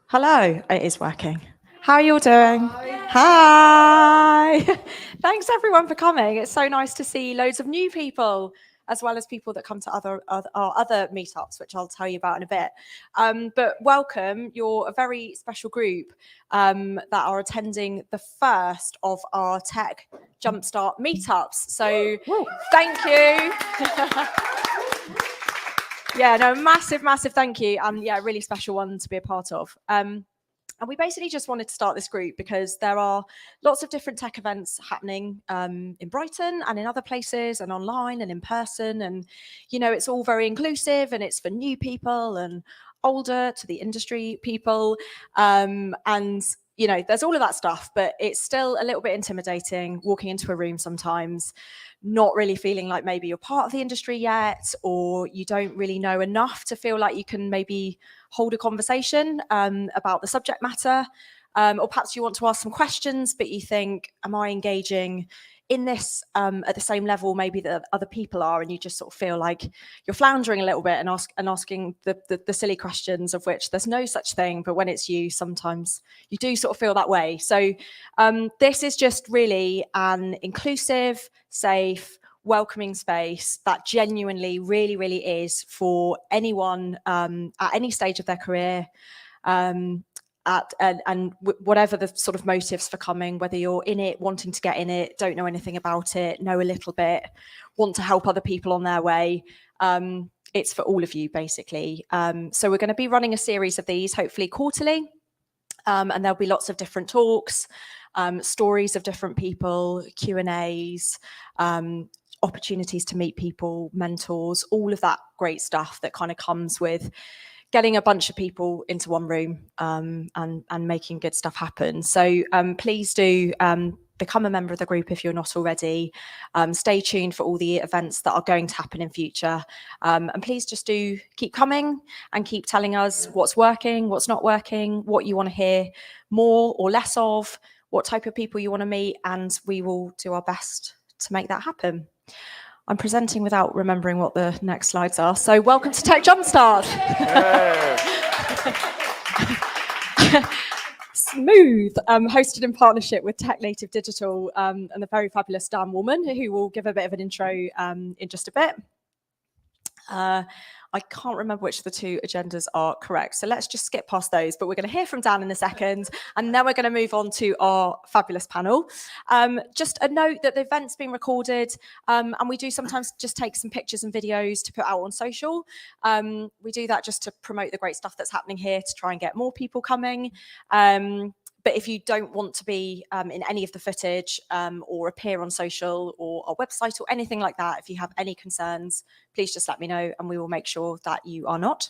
Hello, it is working. How are you all doing? Hi. Thanks everyone for coming. It's so nice to see loads of new people, as well as people that come to our other meetups, which I'll tell you about in a bit. But welcome, you're a very special group that are attending the first of our Tech Jumpstart meetups. So thank you. Yeah, no, massive thank you. Yeah, a really special one to be a part of. And we basically just wanted to start this group because there are lots of different tech events happening in Brighton and in other places and online and in person. And, you know, it's all very inclusive and it's for new people and older to the industry people. And, you know, there's all of that stuff, but it's still a little bit intimidating walking into a room sometimes, not really feeling like maybe you're part of the industry yet, or you don't really know enough to feel like you can maybe hold a conversation about the subject matter, or perhaps you want to ask some questions, but you think, am I engaging in this at the same level maybe that other people are, and you just sort of feel like you're floundering a little bit and asking the silly questions of which there's no such thing, but when it's you, sometimes you do sort of feel that way. So this is just really an inclusive, safe, welcoming space that genuinely really is for anyone at any stage of their career, and whatever the sort of motives for coming, whether you're in it, wanting to get in it, don't know anything about it, know a little bit, want to help other people on their way. It's for all of you, basically. So we're going to be running a series of these, hopefully quarterly, and there'll be lots of different talks, stories of different people, Q&As, opportunities to meet people, mentors, all of that great stuff that kind of comes with getting a bunch of people into one room and making good stuff happen. So please do become a member of the group if you're not already. Stay tuned for all the events that are going to happen in future. And please just do keep coming and keep telling us what's working, what's not working, what you want to hear more or less of, what type of people you want to meet, and we will do our best to make that happen. I'm presenting without remembering what the next slides are. So welcome to Tech Jumpstart. Smooth, hosted in partnership with TechNative Digital and the very fabulous Dan Wallman, who will give a bit of an intro in just a bit. I can't remember which of the two agendas are correct, so let's just skip past those, but we're going to hear from Dan in a second, and then we're going to move on to our fabulous panel. Just a note that the event's been recorded, and we do sometimes just take some pictures and videos to put out on social. We do that just to promote the great stuff that's happening here, to try and get more people coming. But if you don't want to be in any of the footage or appear on social or our website or anything like that, if you have any concerns, please just let me know and we will make sure that you are not.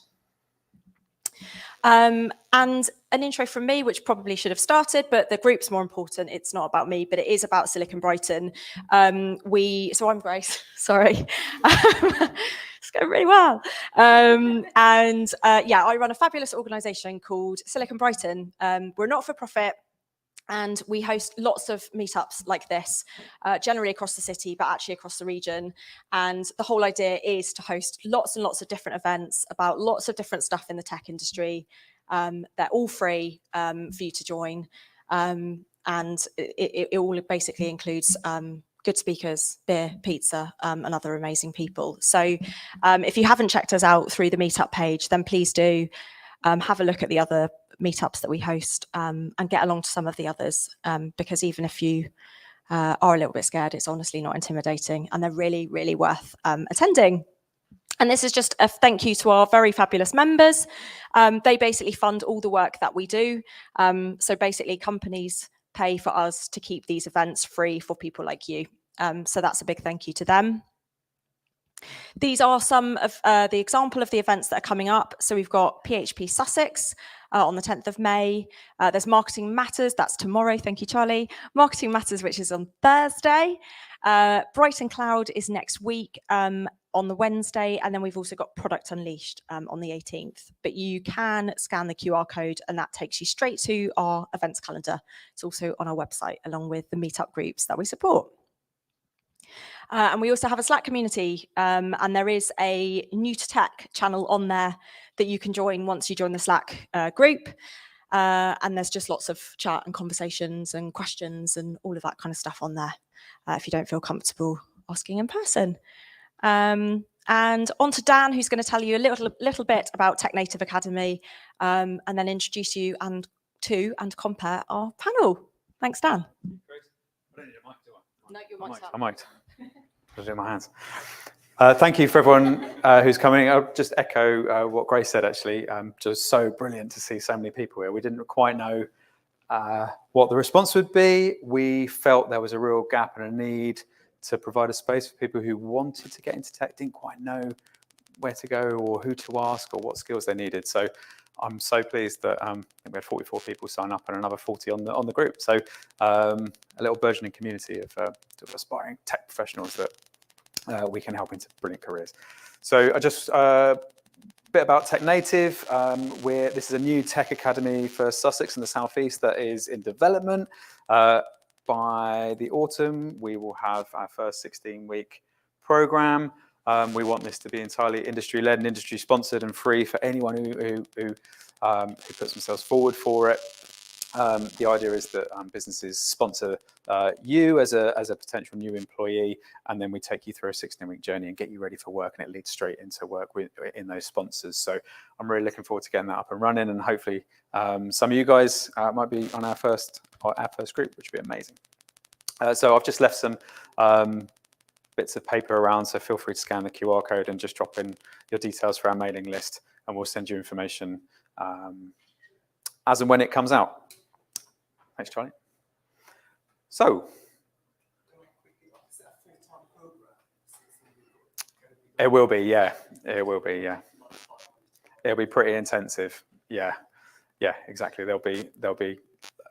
And an intro from me, which probably should have started, but the group's more important. It's not about me, but it is about Silicon Brighton. So I'm Grace, sorry. It's going really well. Yeah, I run a fabulous organisation called Silicon Brighton. We're not for profit, and we host lots of meetups like this, generally across the city, but actually across the region. And the whole idea is to host lots and lots of different events about lots of different stuff in the tech industry. They're all free for you to join. And it all basically includes good speakers, beer, pizza, and other amazing people. So if you haven't checked us out through the meetup page, then please do have a look at the other meetups that we host and get along to some of the others, because even if you are a little bit scared, it's honestly not intimidating, and they're really worth attending. And this is just a thank you to our very fabulous members. They basically fund all the work that we do. So basically companies pay for us to keep these events free for people like you. So that's a big thank you to them. These are some of the example of the events that are coming up. So we've got PHP Sussex on the 10th of May. There's Marketing Matters, that's tomorrow, thank you, Charlie. Marketing Matters, which is on Thursday. Brighton Cloud is next week on the Wednesday, and then we've also got Product Unleashed on the 18th. But you can scan the QR code and that takes you straight to our events calendar. It's also on our website along with the meetup groups that we support. And we also have a Slack community, and there is a new to tech channel on there that you can join once you join the Slack group. And there's just lots of chat and conversations and questions and all of that kind of stuff on there if you don't feel comfortable asking in person. And on to Dan, who's going to tell you a little bit about TechNative Academy, and then introduce you and compare our panel. Thanks, Dan. Great. I don't need a mic, do I? No, your mic's up. I might. Put it in my hands. Thank you for everyone who's coming. I'll just echo what Grace said, actually. Just so brilliant to see so many people here. We didn't quite know what the response would be. We felt there was a real gap and a need to provide a space for people who wanted to get into tech, didn't quite know where to go or who to ask or what skills they needed. So I'm so pleased that I think we had 44 people sign up and another 40 on the group. So a little burgeoning community of aspiring tech professionals that we can help into brilliant careers. So I just a bit about TechNative. This is a new tech academy for Sussex and the South East that is in development. By the autumn, we will have our first 16-week program. We want this to be entirely industry-led and industry-sponsored and free for anyone who puts themselves forward for it. The idea is that businesses sponsor you as a potential new employee, and then we take you through a 16-week journey and get you ready for work, and it leads straight into work in those sponsors. So I'm really looking forward to getting that up and running, and hopefully some of you guys might be on our first group, which would be amazing. So I've just left some bits of paper around, so feel free to scan the QR code and just drop in your details for our mailing list, and we'll send you information as and when it comes out. Thanks, Charlie. So, it will be, yeah. It will be, yeah. It'll be pretty intensive, yeah. Yeah, exactly. There'll be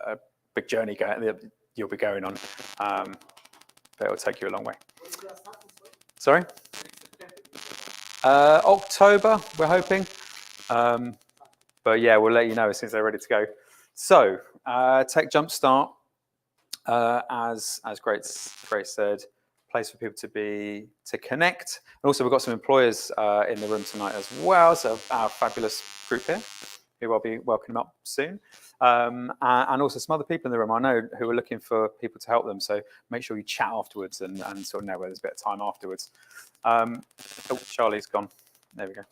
a big journey you'll be going on, but it'll take you a long way. Sorry? October, we're hoping. But yeah, we'll let you know as soon as they're ready to go. So, Tech Jumpstart, as Grace said, place for people to connect. And also, we've got some employers in the room tonight as well. So, our fabulous group here, who I'll be welcoming up soon, and also some other people in the room I know who are looking for people to help them. So, make sure you chat afterwards and sort of know where there's a bit of time afterwards. Oh, Charlie's gone. There we go.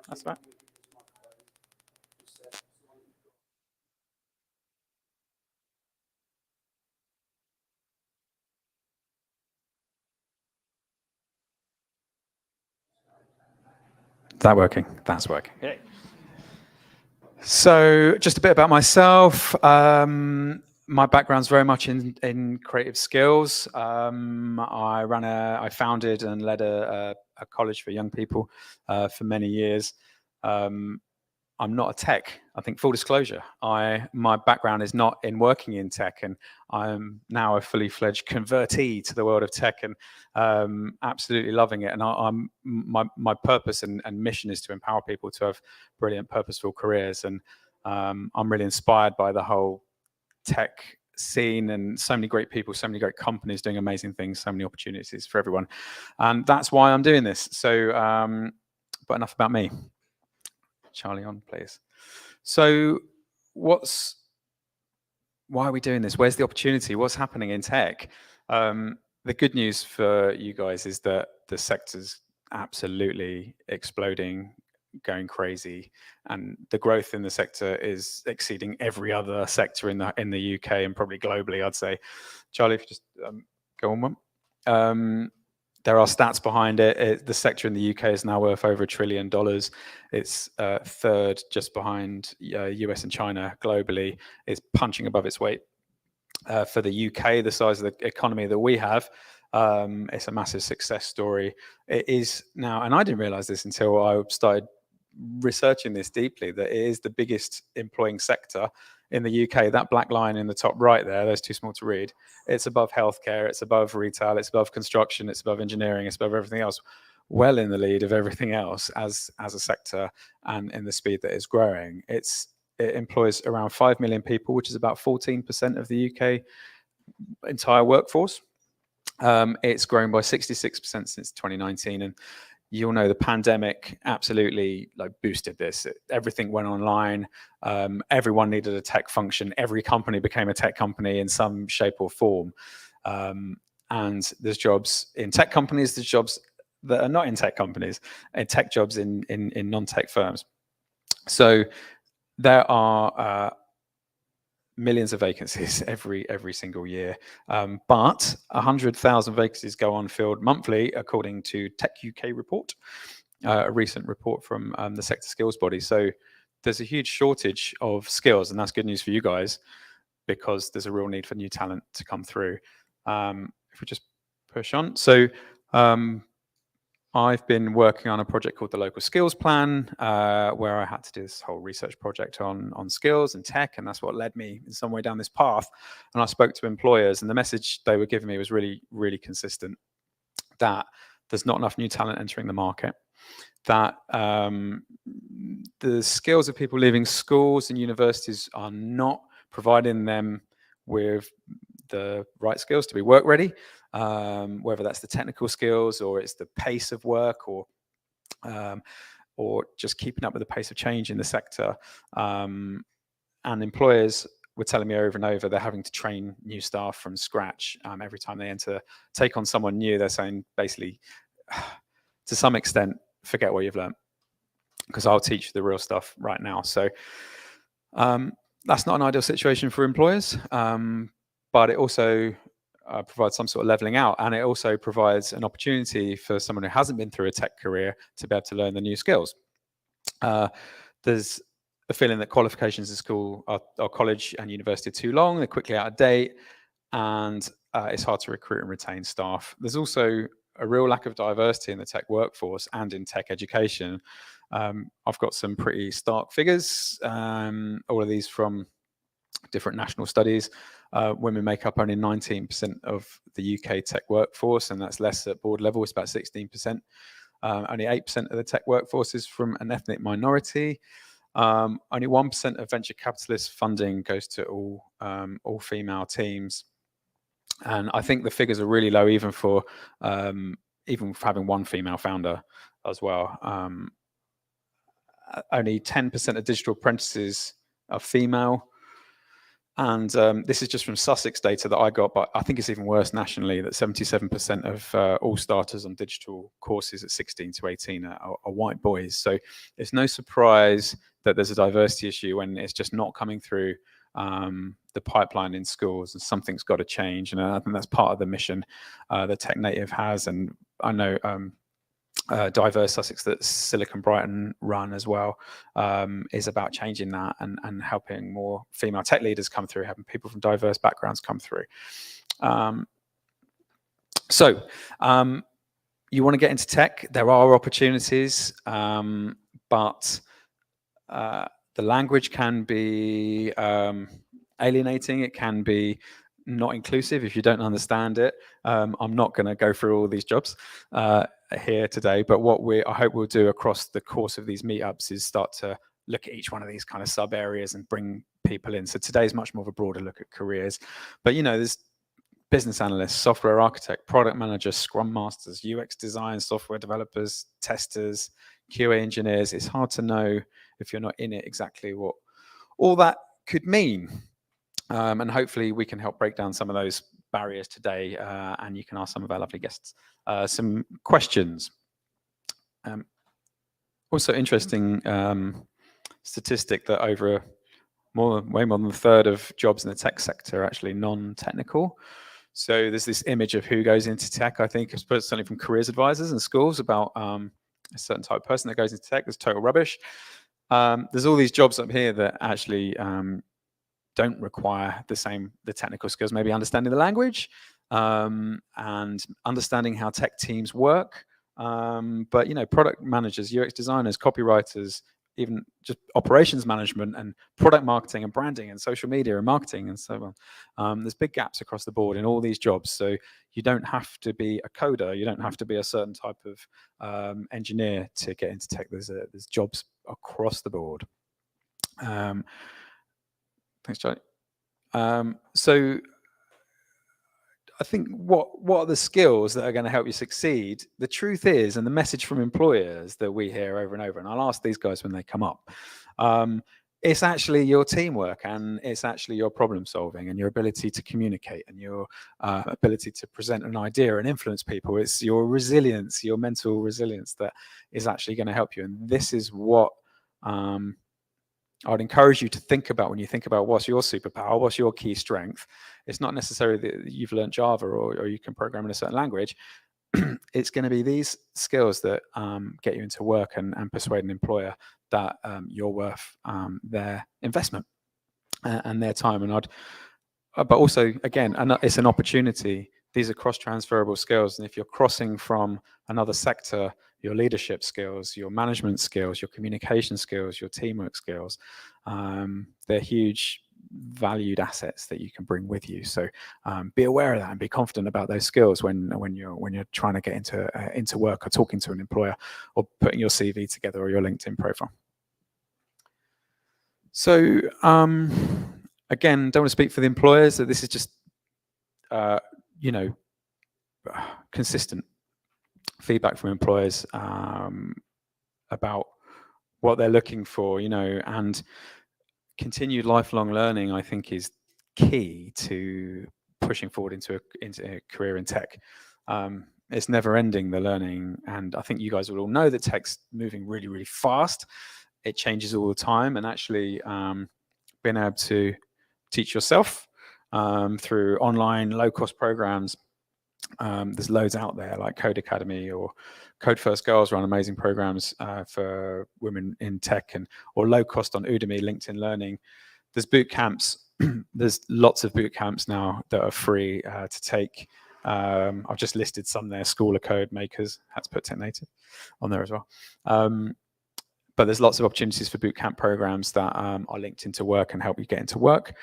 That's right. Is that working? That's working. Okay. So just a bit about myself. My background's very much in creative skills. I founded and led a college for young people for many years. I'm not a tech. I think full disclosure, my background is not in working in tech, and I'm now a fully fledged convertee to the world of tech, and absolutely loving it. And my purpose and mission is to empower people to have brilliant, purposeful careers. And I'm really inspired by the whole tech scene and so many great people, so many great companies doing amazing things, so many opportunities for everyone. And that's why I'm doing this. So, but enough about me. Charlie on, please. So why are we doing this? Where's the opportunity? What's happening in tech? The good news for you guys is that the sector's absolutely exploding, going crazy, and the growth in the sector is exceeding every other sector in the UK and probably globally, I'd say. Charlie, if you just go on one. There are stats behind it. The sector in the UK is now worth over $1 trillion. It's third just behind US and China globally. It's punching above its weight. For the UK, the size of the economy that we have, it's a massive success story. It is now, and I didn't realize this until I started researching this deeply, that it is the biggest employing sector in the UK. That black line in the top right there, that's too small to read. It's above healthcare, it's above retail, it's above construction, it's above engineering, it's above everything else. Well in the lead of everything else as a sector, and in the speed that it's growing. It employs around 5 million people, which is about 14% of the UK entire workforce. It's grown by 66% since 2019, and you'll know the pandemic absolutely like boosted this. Everything went online. Everyone needed a tech function. Every company became a tech company in some shape or form. And there's jobs in tech companies. There's jobs that are not in tech companies, and tech jobs in non-tech firms. So there are millions of vacancies every single year, but 100,000 vacancies go unfilled monthly, according to Tech UK report, a recent report from the sector skills body. So there's a huge shortage of skills, and that's good news for you guys, because there's a real need for new talent to come through. If we just push on. So I've been working on a project called the Local Skills Plan, where I had to do this whole research project on skills and tech, and that's what led me in some way down this path. And I spoke to employers, and the message they were giving me was really, really consistent, that there's not enough new talent entering the market, that the skills of people leaving schools and universities are not providing them with the right skills to be work ready, whether that's the technical skills or it's the pace of work, or just keeping up with the pace of change in the sector. And employers were telling me over and over they're having to train new staff from scratch. Every time they take on someone new, they're saying basically, to some extent, forget what you've learned, because I'll teach you the real stuff right now. So that's not an ideal situation for employers, but it also provides some sort of leveling out, and it also provides an opportunity for someone who hasn't been through a tech career to be able to learn the new skills. There's a feeling that qualifications at school, our college and university, are too long, they're quickly out of date, and it's hard to recruit and retain staff. There's also a real lack of diversity in the tech workforce and in tech education. I've got some pretty stark figures, all of these from different national studies. Women make up only 19% of the UK tech workforce, and that's less at board level. It's about 16%. Only 8% of the tech workforce is from an ethnic minority. Only 1% of venture capitalist funding goes to all female teams. And I think the figures are really low, even for having one female founder as well. Only 10% of digital apprentices are female. And this is just from Sussex data that I got, but I think it's even worse nationally, that 77% of all starters on digital courses at 16 to 18 are white boys. So it's no surprise that there's a diversity issue when it's just not coming through the pipeline in schools, and something's got to change. And I think that's part of the mission that TechNative has. And I know Diverse Sussex, that Silicon Brighton run as well, is about changing that and helping more female tech leaders come through, having people from diverse backgrounds come through. So you want to get into tech, there are opportunities, but the language can be alienating. It can be not inclusive if you don't understand it. I'm not going to go through all these jobs here today, but what I hope we'll do across the course of these meetups is start to look at each one of these kind of sub areas and bring people in. So today is much more of a broader look at careers, but there's business analysts, software architect, product managers, scrum masters, UX design, software developers, testers, QA engineers. It's hard to know if you're not in it exactly what all that could mean. And hopefully we can help break down some of those barriers today, and you can ask some of our lovely guests some questions. Also interesting statistic that way more than a third of jobs in the tech sector are actually non-technical. So there's this image of who goes into tech, I think, certainly from careers advisors and schools, about a certain type of person that goes into tech. That's total rubbish. There's all these jobs up here that actually don't require the technical skills, maybe understanding the language and understanding how tech teams work. But product managers, UX designers, copywriters, even just operations management and product marketing and branding and social media and marketing and so on. There's big gaps across the board in all these jobs. So you don't have to be a coder. You don't have to be a certain type of engineer to get into tech. There's jobs across the board. Thanks, Charlie. So I think what are the skills that are going to help you succeed? The truth is, and the message from employers that we hear over and over, and I'll ask these guys when they come up, it's actually your teamwork, and it's actually your problem solving and your ability to communicate and your ability to present an idea and influence people. It's your resilience, your mental resilience, that is actually going to help you. And this is what I would encourage you to think about when you think about what's your superpower, what's your key strength. It's not necessarily that you've learned Java or you can program in a certain language. It's going to be these skills that get you into work and persuade an employer that you're worth their investment and their time. And but also, again, it's an opportunity. These are cross-transferable skills, and if you're crossing from another sector, your leadership skills, your management skills, your communication skills, your teamwork skills, they're huge valued assets that you can bring with you. So be aware of that and be confident about those skills when you're trying to get into work or talking to an employer or putting your CV together or your LinkedIn profile. So again, don't want to speak for the employers, that this is just consistent feedback from employers about what they're looking for, and continued lifelong learning, I think, is key to pushing forward into a career in tech. It's never ending, the learning, and I think you guys will all know that tech's moving really, really fast. It changes all the time, and actually being able to teach yourself through online low-cost programs. There's loads out there like Code Academy or Code First Girls run amazing programs for women in tech, or low cost on Udemy, LinkedIn Learning. There's boot camps. There's lots of boot camps now that are free to take. I've just listed some there: School of Code, Makers, had to put TechNative on there as well. But there's lots of opportunities for boot camp programs that are linked into work and help you get into work.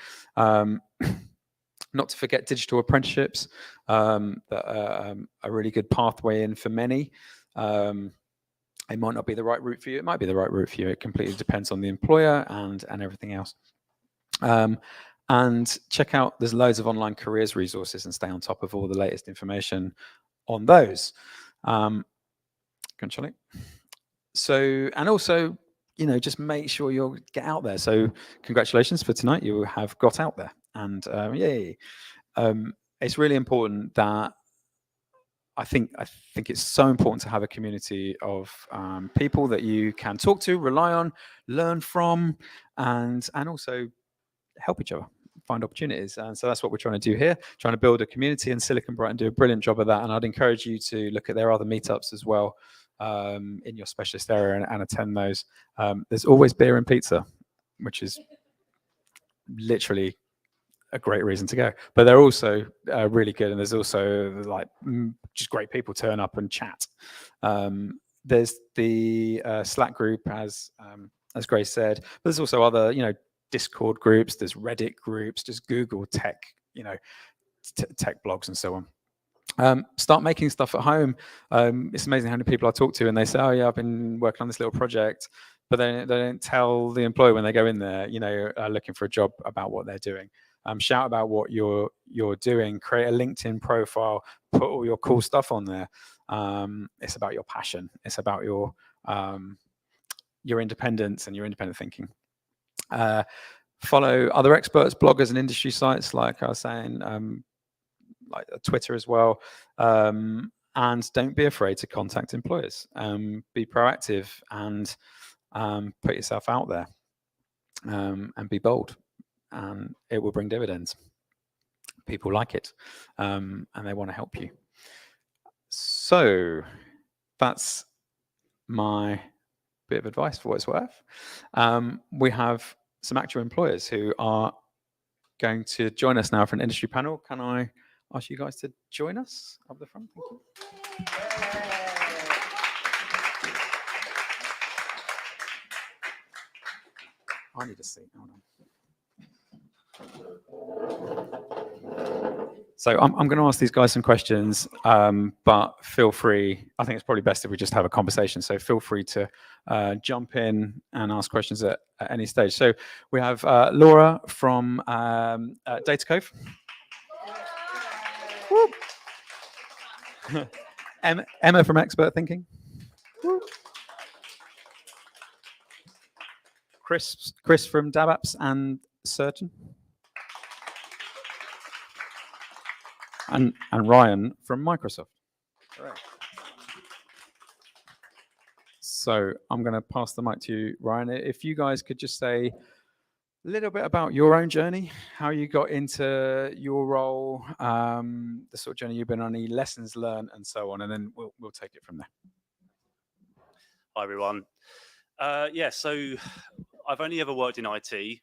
Not to forget digital apprenticeships, that are a really good pathway in for many. It might not be the right route for you. It might be the right route for you. It completely depends on the employer and everything else. And check out, there's loads of online careers resources, and stay on top of all the latest information on those. So, and also, just make sure you get out there. So congratulations for tonight. You have got out there, and yay. It's really important that I think it's so important to have a community of people that you can talk to, rely on, learn from, and also help each other find opportunities. And so that's what we're trying to do here, trying to build a community, and Silicon Brighton do a brilliant job of that. And I'd encourage you to look at their other meetups as well in your specialist area and attend those. There's always beer and pizza, which is literally a great reason to go, but they're also really good, and there's also like just great people turn up and chat. There's the Slack group, as Grace said, but there's also other Discord groups, there's Reddit groups, just Google tech tech blogs and so on. Start making stuff at home. It's amazing how many people I talk to and they say, oh yeah, I've been working on this little project, but they don't tell the employer when they go in there, looking for a job, about what they're doing. Shout about what you're doing, create a LinkedIn profile, put all your cool stuff on there. It's about your passion. It's about your independence and your independent thinking. Follow other experts, bloggers, and industry sites, like I was saying, like Twitter as well. And don't be afraid to contact employers. Be proactive and put yourself out there, and be bold. And it will bring dividends. People like it, and they want to help you. So that's my bit of advice for what it's worth. We have some actual employers who are going to join us now for an industry panel. Can I ask you guys to join us up the front? Thank you. I need a seat. Hold on. So I'm going to ask these guys some questions, but feel free. I think it's probably best if we just have a conversation. So feel free to jump in and ask questions at any stage. So we have Laura from Datacove. Emma from Expert Thinking. Chris from DabApps and Certain. And Ryan from Microsoft. Correct. So I'm going to pass the mic to you, Ryan. If you guys could just say a little bit about your own journey, how you got into your role, the sort of journey you've been on, any lessons learned, and so on, and then we'll take it from there. Hi, everyone. So I've only ever worked in IT,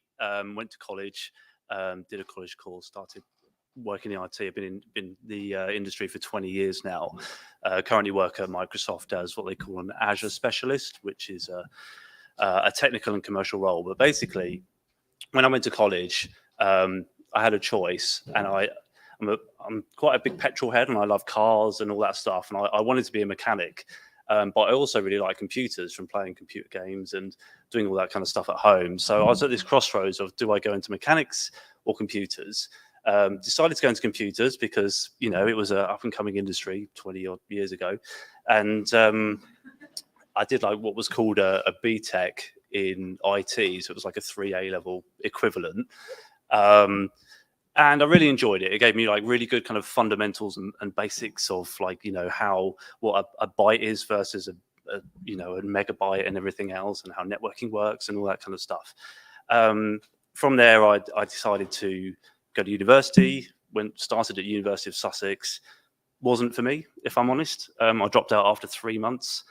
went to college, did a college course, started working in IT. I've been in the industry for 20 years now. Currently work at Microsoft as what they call an Azure specialist, which is a technical and commercial role. But basically, when I went to college, I had a choice, and I'm quite a big petrol head, and I love cars and all that stuff, and I wanted to be a mechanic. But I also really like computers from playing computer games and doing all that kind of stuff at home. So I was at this crossroads of, do I go into mechanics or computers? Decided to go into computers because, it was an up-and-coming industry 20 odd years ago. And I did like what was called a BTEC in IT. So it was like a 3A level equivalent. And I really enjoyed it. It gave me like really good kind of fundamentals and basics of what a byte is versus a megabyte and everything else, and how networking works and all that kind of stuff. From there, I decided to go to university. Started at University of Sussex. Wasn't for me, if I'm honest. I dropped out after 3 months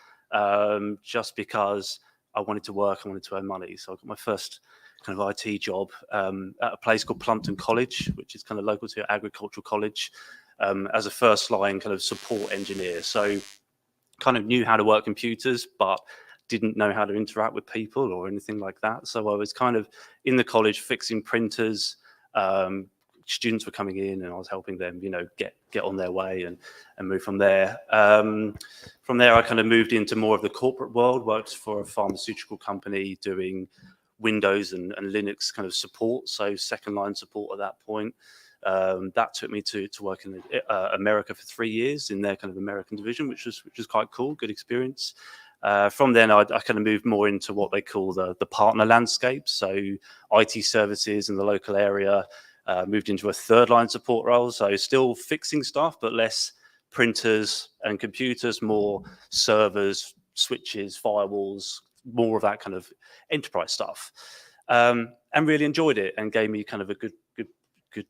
just because I wanted to work. I wanted to earn money. So I got my first kind of IT job at a place called Plumpton College, which is kind of local to Agricultural College, as a first line kind of support engineer. So kind of knew how to work computers, but didn't know how to interact with people or anything like that. So I was kind of in the college fixing printers. Students were coming in, and I was helping them, get on their way and move from there. From there, I kind of moved into more of the corporate world, worked for a pharmaceutical company doing Windows and Linux kind of support, so second line support at that point. That took me to work in America for 3 years in their kind of American division, which was quite cool, good experience. From then, I kind of moved more into what they call the partner landscape, so IT services in the local area. Moved into a third line support role, so still fixing stuff, but less printers and computers, more servers, switches, firewalls, more of that kind of enterprise stuff, and really enjoyed it, and gave me kind of a good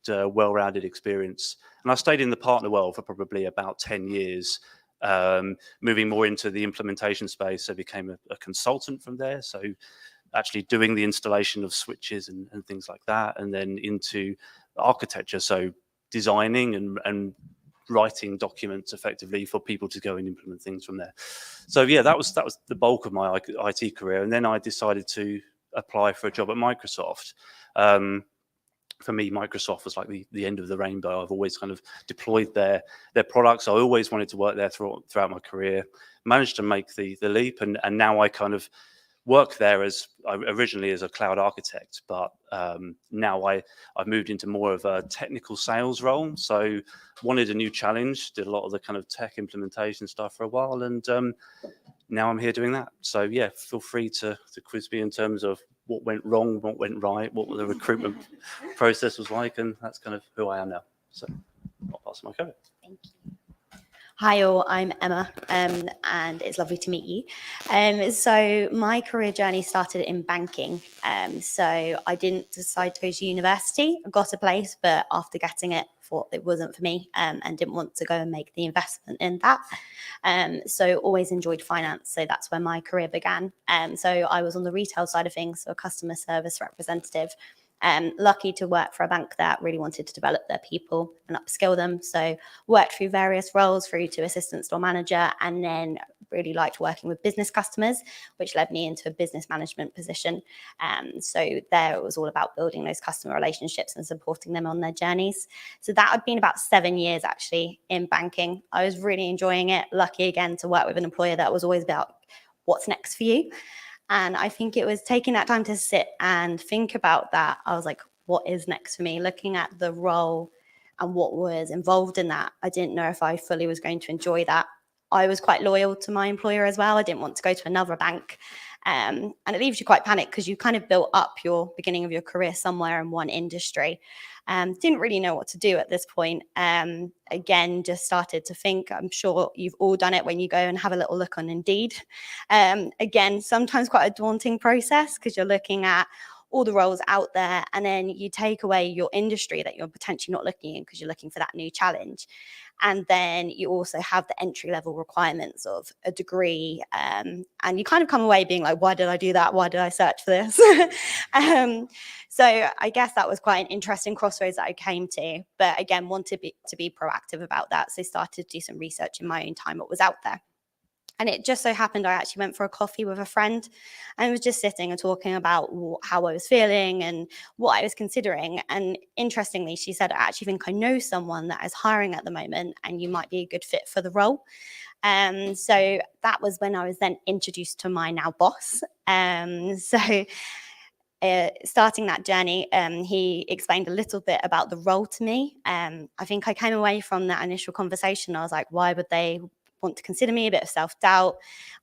well-rounded experience. And I stayed in the partner world for probably about 10 years, moving more into the implementation space. So I became a consultant from there, so actually doing the installation of switches and things like that, and then into architecture, so designing and writing documents effectively for people to go and implement things from there. So yeah, that was the bulk of my IT career. And then I decided to apply for a job at Microsoft. For me, Microsoft was like the end of the rainbow. I've always kind of deployed their products. I always wanted to work there throughout my career. Managed to make the leap, and now I kind of work there originally as a cloud architect, but now I've moved into more of a technical sales role. So wanted a new challenge, did a lot of the kind of tech implementation stuff for a while, and now I'm here doing that. So yeah, feel free to quiz me in terms of what went wrong, what went right, what the recruitment process was like, and that's kind of who I am now. So I'll pass my over. Thank you. Hi all, I'm Emma, and it's lovely to meet you. So my career journey started in banking. So I didn't decide to go to university. I got a place, but after getting it, thought it wasn't for me, and didn't want to go and make the investment in that. So always enjoyed finance. So that's where my career began. So I was on the retail side of things, so a customer service representative. Lucky to work for a bank that really wanted to develop their people and upskill them. So worked through various roles through to assistant store manager, and then really liked working with business customers, which led me into a business management position. So there it was all about building those customer relationships and supporting them on their journeys. So that had been about 7 years actually in banking. I was really enjoying it. Lucky again to work with an employer that was always about what's next for you. And I think it was taking that time to sit and think about that. I was like, what is next for me? Looking at the role and what was involved in that. I didn't know if I fully was going to enjoy that. I was quite loyal to my employer as well. I didn't want to go to another bank. And it leaves you quite panicked because you kind of built up your beginning of your career somewhere in one industry. Didn't really know what to do at this point. Again, just started to think, I'm sure you've all done it when you go and have a little look on Indeed. Again, sometimes quite a daunting process because you're looking at all the roles out there, and then you take away your industry that you're potentially not looking in because you're looking for that new challenge. And then you also have the entry level requirements of a degree, and you kind of come away being like, why did I do that? Why did I search for this? So I guess that was quite an interesting crossroads that I came to, but again, wanted to be proactive about that. So started to do some research in my own time, what was out there. And it just so happened I actually went for a coffee with a friend and was just sitting and talking about how I was feeling and what I was considering. And interestingly, she said, I actually think I know someone that is hiring at the moment and you might be a good fit for the role. So that was when I was then introduced to my now boss. Starting that journey, he explained a little bit about the role to me. I think I came away from that initial conversation. I was like, why would they want to consider me? A bit of self-doubt.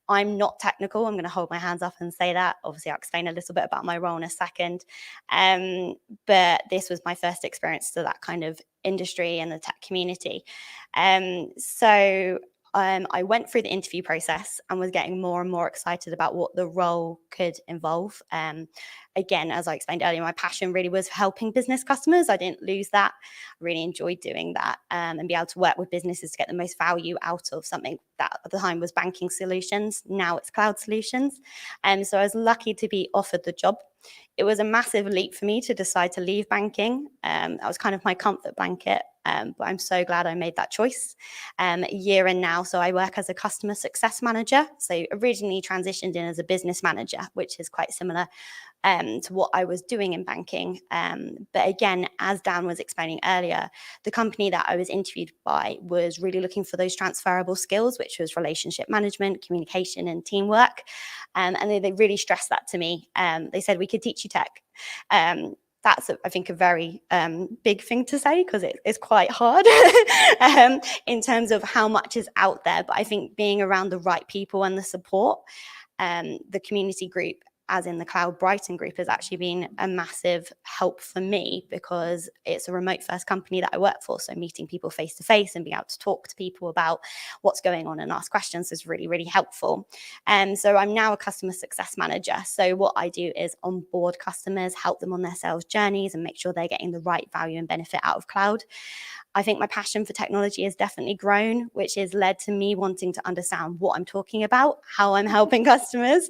I'm not technical. I'm going to hold my hands up and say that. Obviously, I'll explain a little bit about my role in a second. But this was my first experience to that kind of industry and the tech community. I went through the interview process and was getting more and more excited about what the role could involve. Again, as I explained earlier, my passion really was helping business customers. I didn't lose that. I really enjoyed doing that, and be able to work with businesses to get the most value out of something that at the time was banking solutions. Now it's cloud solutions. So I was lucky to be offered the job. It was a massive leap for me to decide to leave banking. That was kind of my comfort blanket. But I'm so glad I made that choice. A year in now, so I work as a customer success manager. So originally transitioned in as a business manager, which is quite similar to what I was doing in banking. But again, as Dan was explaining earlier, the company that I was interviewed by was really looking for those transferable skills, which was relationship management, communication, and teamwork. And they really stressed that to me. They said, we could teach you tech. That's, I think, a very big thing to say because it's quite hard in terms of how much is out there. But I think being around the right people and the support, the community group, as in the Cloud Brighton group, has actually been a massive help for me because it's a remote first company that I work for. So meeting people face to face and being able to talk to people about what's going on and ask questions is really, really helpful. So I'm now a customer success manager. So what I do is onboard customers, help them on their sales journeys and make sure they're getting the right value and benefit out of cloud. I think my passion for technology has definitely grown, which has led to me wanting to understand what I'm talking about, how I'm helping customers,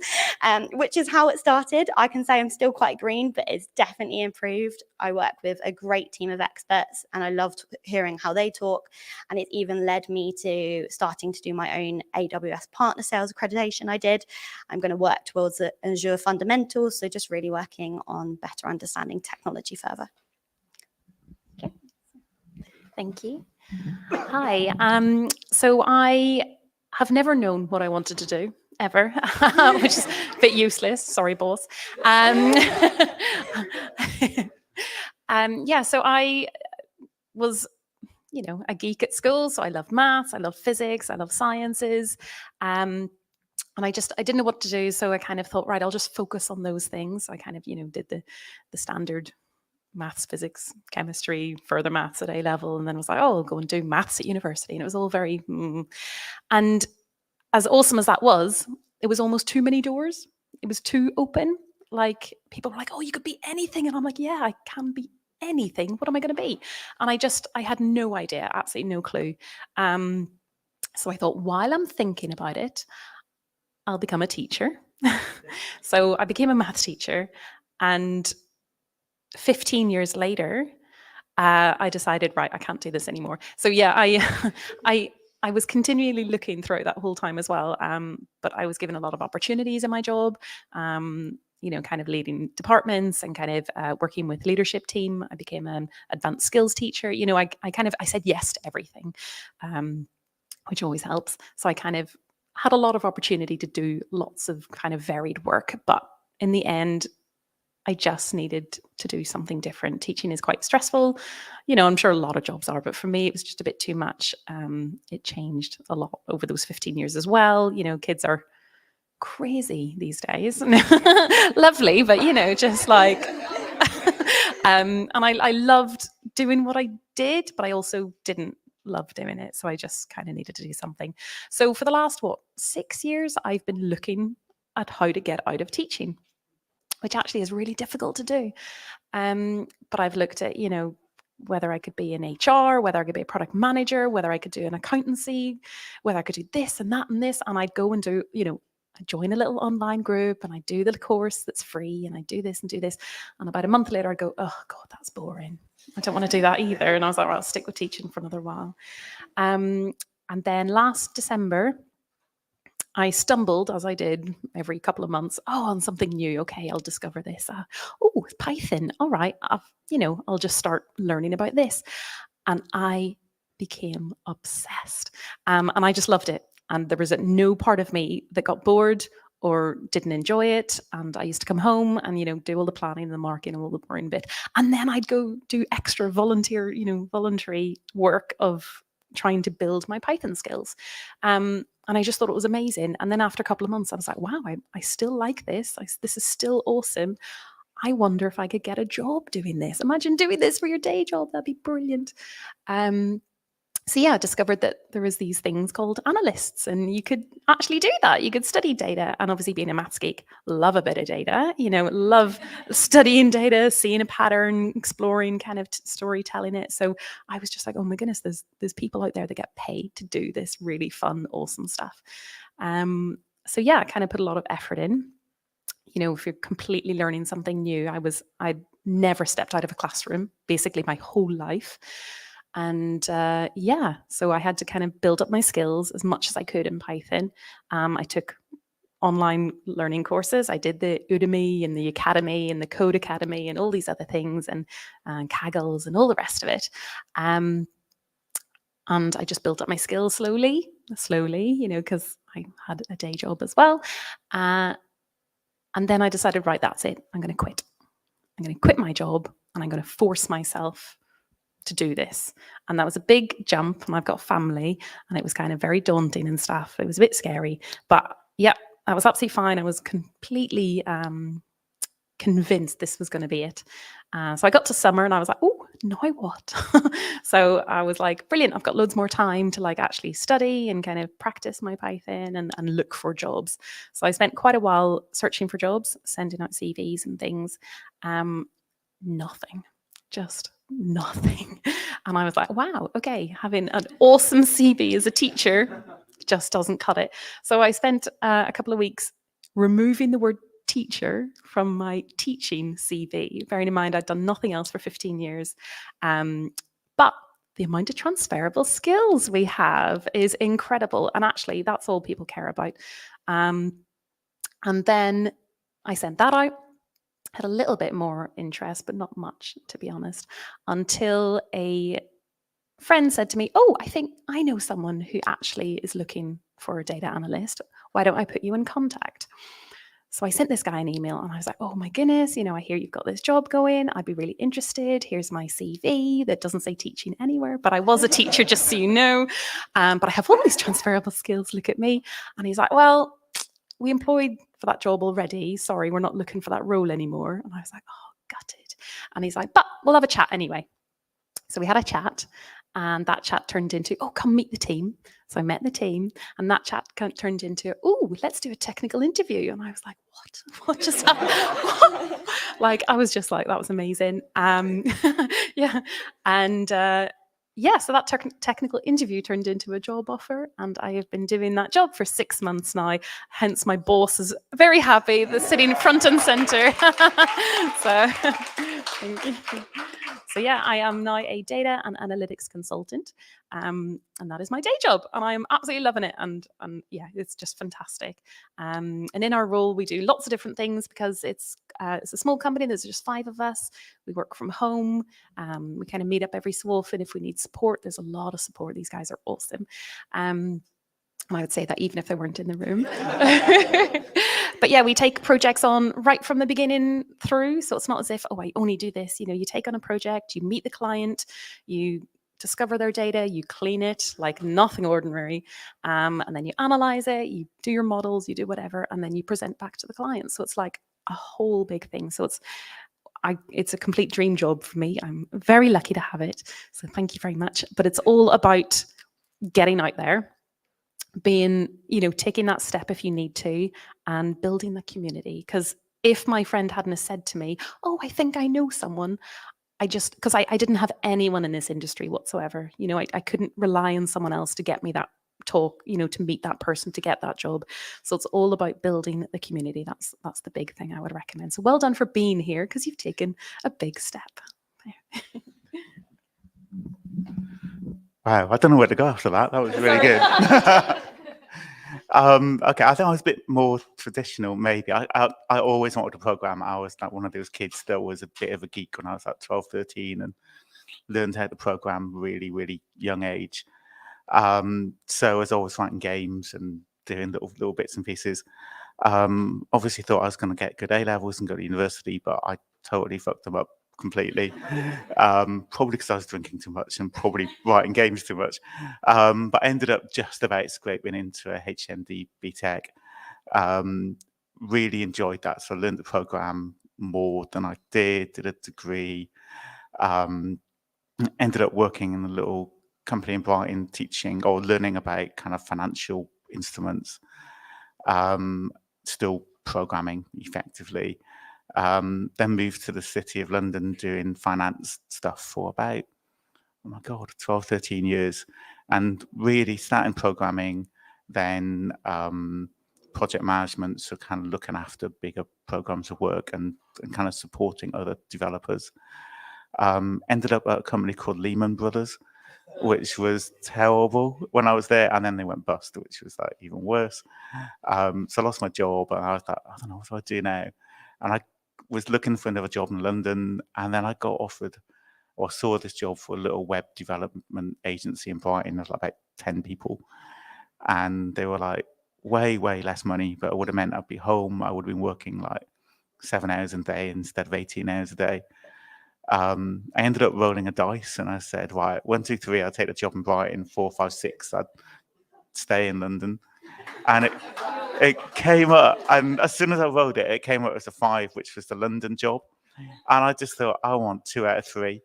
which is how it started. I can say I'm still quite green, but it's definitely improved. I work with a great team of experts and I loved hearing how they talk. And it even led me to starting to do my own AWS partner sales accreditation I did. I'm going to work towards the Azure fundamentals. So just really working on better understanding technology further. Thank you. Hi. So I have never known what I wanted to do ever, which is a bit useless. Sorry, boss. So I was, a geek at school. So I love maths, I love physics, I love sciences. And I didn't know what to do. So I kind of thought, right, I'll just focus on those things. I kind of, did the standard maths, physics, chemistry, further maths at A level, and then was like, oh, I'll go and do maths at university. And it was all very, and as awesome as that was, it was almost too many doors. It was too open. Like people were like, oh, you could be anything. And I'm like, yeah, I can be anything. What am I going to be? And I had no idea, absolutely no clue. So I thought, while I'm thinking about it, I'll become a teacher. So I became a maths teacher, and 15 years later, I decided, right, I can't do this anymore. So yeah, I was continually looking throughout that whole time as well. But I was given a lot of opportunities in my job, kind of leading departments and kind of working with leadership team. I became an advanced skills teacher. I said yes to everything, which always helps. So I kind of had a lot of opportunity to do lots of kind of varied work. But in the end, I just needed to do something different. Teaching is quite stressful. You know, I'm sure a lot of jobs are, but for me, it was just a bit too much. It changed a lot over those 15 years as well. You know, kids are crazy these days. Lovely, but, you know, just like... and I loved doing what I did, but I also didn't love doing it. So I just kind of needed to do something. So for the last, 6 years, I've been looking at how to get out of teaching, which actually is really difficult to do. But I've looked at, you know, whether I could be in HR, whether I could be a product manager, whether I could do an accountancy, whether I could do this and that and this. And I'd go and do, you know, I join a little online group and I do the course that's free and I do this and do this. And about a month later, I go, oh God, that's boring. I don't want to do that either. And I was like, well, I'll stick with teaching for another while. And then last December, I stumbled, as I did every couple of months, on something new. Okay, I'll discover this. Python. All right, I'll just start learning about this. And I became obsessed. And I just loved it. And there was no part of me that got bored or didn't enjoy it. And I used to come home and, you know, do all the planning and the marking and all the boring bit. And then I'd go do extra voluntary work of trying to build my Python skills. And I just thought it was amazing. And then after a couple of months, I was like, wow, I still like this. This is still awesome. I wonder if I could get a job doing this. Imagine doing this for your day job. That'd be brilliant. So yeah, I discovered that there was these things called analysts, and you could actually do that. You could study data, and obviously being a maths geek, love a bit of data, love studying data, seeing a pattern, exploring kind of storytelling it. So I was just like, oh my goodness, there's people out there that get paid to do this really fun, awesome stuff. So yeah, I kind of put a lot of effort in. If you're completely learning something new, I'd never stepped out of a classroom, basically my whole life. And so I had to kind of build up my skills as much as I could in Python. I took online learning courses. I did the Udemy and the Academy and the Code Academy and all these other things and Kaggles and all the rest of it. And I just built up my skills slowly, because I had a day job as well. And then I decided, right, that's it. I'm going to quit. I'm going to quit my job and I'm going to force myself to do this. And that was a big jump, and I've got family, and it was kind of very daunting and stuff. It was a bit scary, but yeah, that was absolutely fine. I was completely convinced this was going to be it. So I got to summer and I was like, oh, now what? So I was like, brilliant, I've got loads more time to actually study and kind of practice my Python and look for jobs. So I spent quite a while searching for jobs, sending out CVs and things. Nothing, just nothing. And I was like, wow, okay, having an awesome CV as a teacher just doesn't cut it. So I spent a couple of weeks removing the word teacher from my teaching CV, bearing in mind I'd done nothing else for 15 years. But the amount of transferable skills we have is incredible. And actually, that's all people care about. And then I sent that out. Had a little bit more interest, but not much, to be honest, until a friend said to me, oh, I think I know someone who actually is looking for a data analyst. Why don't I put you in contact? So I sent this guy an email and I was like, oh my goodness, I hear you've got this job going. I'd be really interested. Here's my CV that doesn't say teaching anywhere, but I was a teacher, just so you know. But I have all these transferable skills. Look at me. And he's like, well, we employed for that job already. Sorry, we're not looking for that role anymore. And I was like, oh, gutted. And he's like, but we'll have a chat anyway. So we had a chat, and that chat turned into, oh, come meet the team. So I met the team, and that chat turned into, oh, let's do a technical interview. And I was like, what just happened? I was just like, that was amazing. Yeah. And so that technical interview turned into a job offer, and I have been doing that job for 6 months now. Hence, my boss is very happy. They're sitting front and center. So, thank you. So yeah, I am now a data and analytics consultant, and that is my day job, and I am absolutely loving it. And yeah, it's just fantastic. And in our role, we do lots of different things because it's a small company. There's just 5 of us. We work from home. We kind of meet up every so often if we need support. There's a lot of support. These guys are awesome. And I would say that even if they weren't in the room. But yeah, we take projects on right from the beginning through. So it's not as if, oh, I only do this. You know, you take on a project, you meet the client, you discover their data, you clean it like nothing ordinary, and then you analyze it, you do your models, you do whatever, and then you present back to the client. So it's like a whole big thing. So it's a complete dream job for me. I'm very lucky to have it. So thank you very much. But it's all about getting out there, being, you know, taking that step if you need to, and building the community. Because if my friend hadn't have said to me, oh, I think I know someone, because I didn't have anyone in this industry whatsoever. You know, I couldn't rely on someone else to get me that talk, you know, to meet that person, to get that job. So it's all about building the community. That's the big thing I would recommend. So well done for being here, because you've taken a big step. Wow, I don't know where to go after that. That was really good. Okay, I think I was a bit more traditional, maybe. I always wanted to program. I was like one of those kids that was a bit of a geek when I was like 12, 13 and learned how to program really, really young age. So I was always writing games and doing little bits and pieces. Obviously thought I was going to get good A-levels and go to university, but I totally fucked them up completely. Probably because I was drinking too much and probably writing games too much. But I ended up just about scraping into a HND BTech. Really enjoyed that. So I learned to program more than I did a degree. Ended up working in a little company in Brighton teaching or learning about kind of financial instruments. Still programming effectively. Then moved to the City of London doing finance stuff for about, oh my God, 12, 13 years. And really starting programming, then project management, so kind of looking after bigger programs of work and kind of supporting other developers. Ended up at a company called Lehman Brothers, which was terrible when I was there, and then they went bust, which was like even worse. So I lost my job, and I was like, I don't know, what do I do now? And I was looking for another job in London, and then I got offered or saw this job for a little web development agency in Brighton. There's like about 10 people, and they were like way less money, but it would have meant I'd be home. I would have been working like 7 hours a day instead of 18 hours a day. I ended up rolling a dice, and I said, right, 1, 2, 3, I'll take the job in Brighton. 4, 5, 6, I'd stay in London. And it came up, and as soon as I rolled it, it came up as a 5, which was the London job. And I just thought, I want 2 out of 3.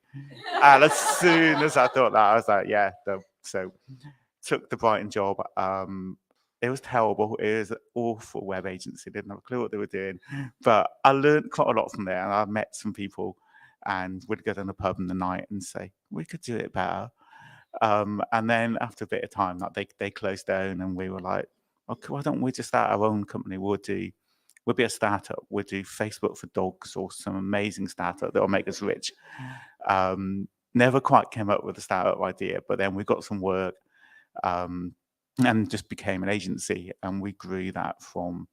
And as soon as I thought that, I was like, yeah. So took the Brighton job. It was terrible. It was an awful web agency. Didn't have a clue what they were doing. But I learned quite a lot from there, and I met some people, and we'd go down the pub in the night and say, we could do it better. And then after a bit of time, like they closed down, and we were like, okay, why don't we just start our own company? We'll be a startup. We'll do Facebook for dogs or some amazing startup that will make us rich. Never quite came up with a startup idea, but then we got some work and just became an agency. And we grew that from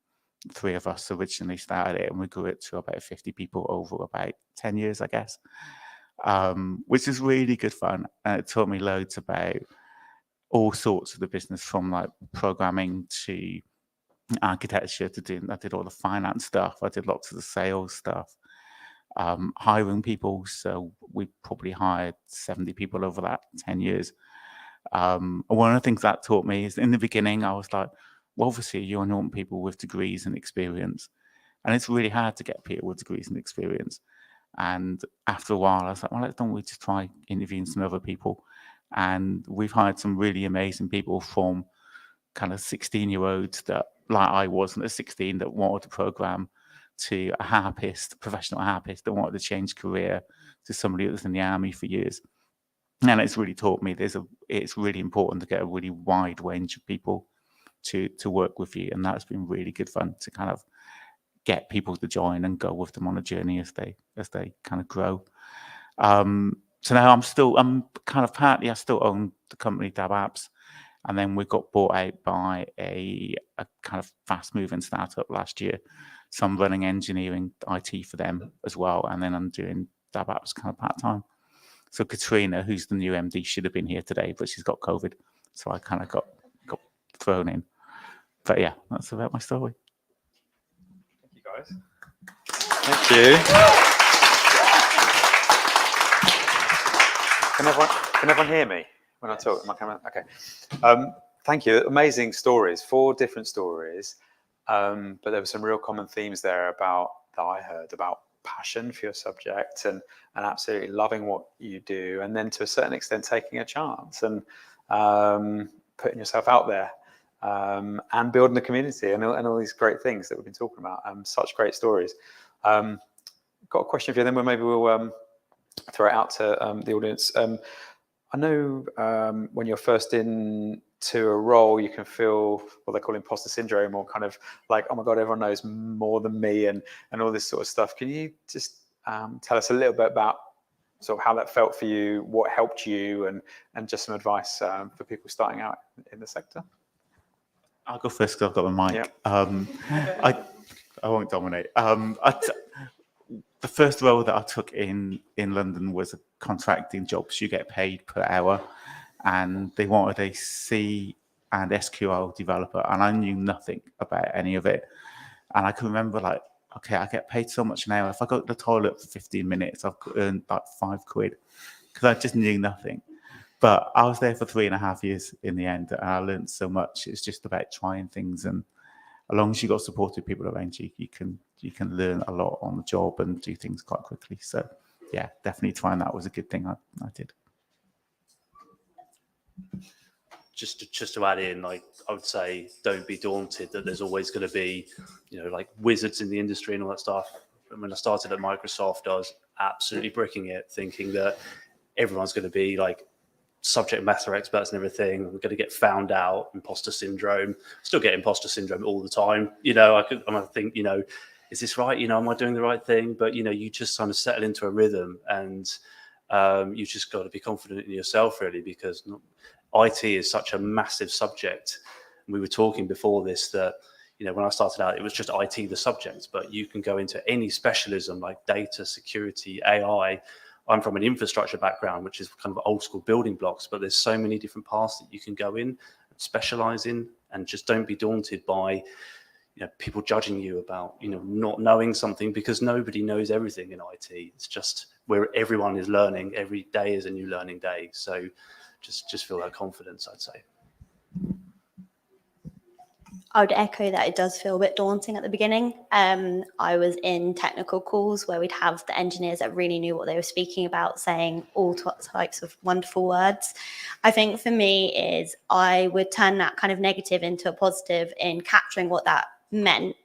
3 of us originally started it, and we grew it to about 50 people over about 10 years, I guess, which is really good fun. And it taught me loads about all sorts of the business, from like programming to architecture I did all the finance stuff. I did lots of the sales stuff, hiring people. So we probably hired 70 people over that 10 years. One of the things that taught me is, in the beginning, I was like, well, obviously you only want people with degrees and experience. And it's really hard to get people with degrees and experience. And after a while, I was like, well, don't we just try interviewing some other people? And we've hired some really amazing people, from kind of 16-year-olds that, like I wasn't at 16, that wanted to program, to a harpist, professional harpist that wanted to change career, to somebody that was in the army for years. And it's really taught me it's really important to get a really wide range of people to work with you. And that's been really good fun to kind of get people to join and go with them on a journey as they kind of grow. So now I'm kind of partly, I still own the company DabApps, and then we got bought out by a kind of fast moving startup last year. So I'm running engineering IT for them as well, and then I'm doing DabApps kind of part time. So Catrina, who's the new MD, should have been here today, but she's got COVID. So I kind of got thrown in. But yeah, that's about my story. Thank you, guys. Thank you. Can everyone hear me when I talk? Am I coming? Okay. Thank you. Amazing stories, 4 different stories. But there were some real common themes there that I heard about passion for your subject and absolutely loving what you do, and then to a certain extent taking a chance and putting yourself out there and building a community and all these great things that we've been talking about. Such great stories. Got a question for you, then maybe we'll throw it out to the audience. I know when you're first into a role, you can feel what they call imposter syndrome, or kind of like, oh my God, everyone knows more than me, and all this sort of stuff. Can you just tell us a little bit about sort of how that felt for you, what helped you, and just some advice for people starting out in the sector? I'll go first because I've got the mic. Yeah. I won't dominate. The first role that I took in London was a contracting job. So you get paid per hour, and they wanted a C and SQL developer, and I knew nothing about any of it. And I can remember, like, okay, I get paid so much an hour. If I go to the toilet for 15 minutes, I've earned like £5 because I just knew nothing. But I was there for 3.5 years in the end, and I learned so much. It's just about trying things, and as long as you've got supportive people around you, you can learn a lot on the job and do things quite quickly. So yeah, definitely trying that was a good thing I did. Just to add in, like, I would say, don't be daunted that there's always going to be, like wizards in the industry and all that stuff. And when I started at Microsoft, I was absolutely bricking it, thinking that everyone's going to be like subject matter experts and everything. We're going to get found out, imposter syndrome. Still get imposter syndrome all the time. I think, is this right? Am I doing the right thing? But, you just kind of settle into a rhythm, and you just got to be confident in yourself, really, because IT is such a massive subject. And we were talking before this that, when I started out, it was just IT, the subject, but you can go into any specialism like data, security, AI. I'm from an infrastructure background, which is kind of old school building blocks, but there's so many different paths that you can go in, specialize in, and just don't be daunted by, people judging you about, not knowing something, because nobody knows everything in IT. It's just where everyone is learning. Every day is a new learning day. So just feel that confidence, I'd say. I would echo that it does feel a bit daunting at the beginning. I was in technical calls where we'd have the engineers that really knew what they were speaking about, saying all types of wonderful words. I think for me is I would turn that kind of negative into a positive in capturing what that meant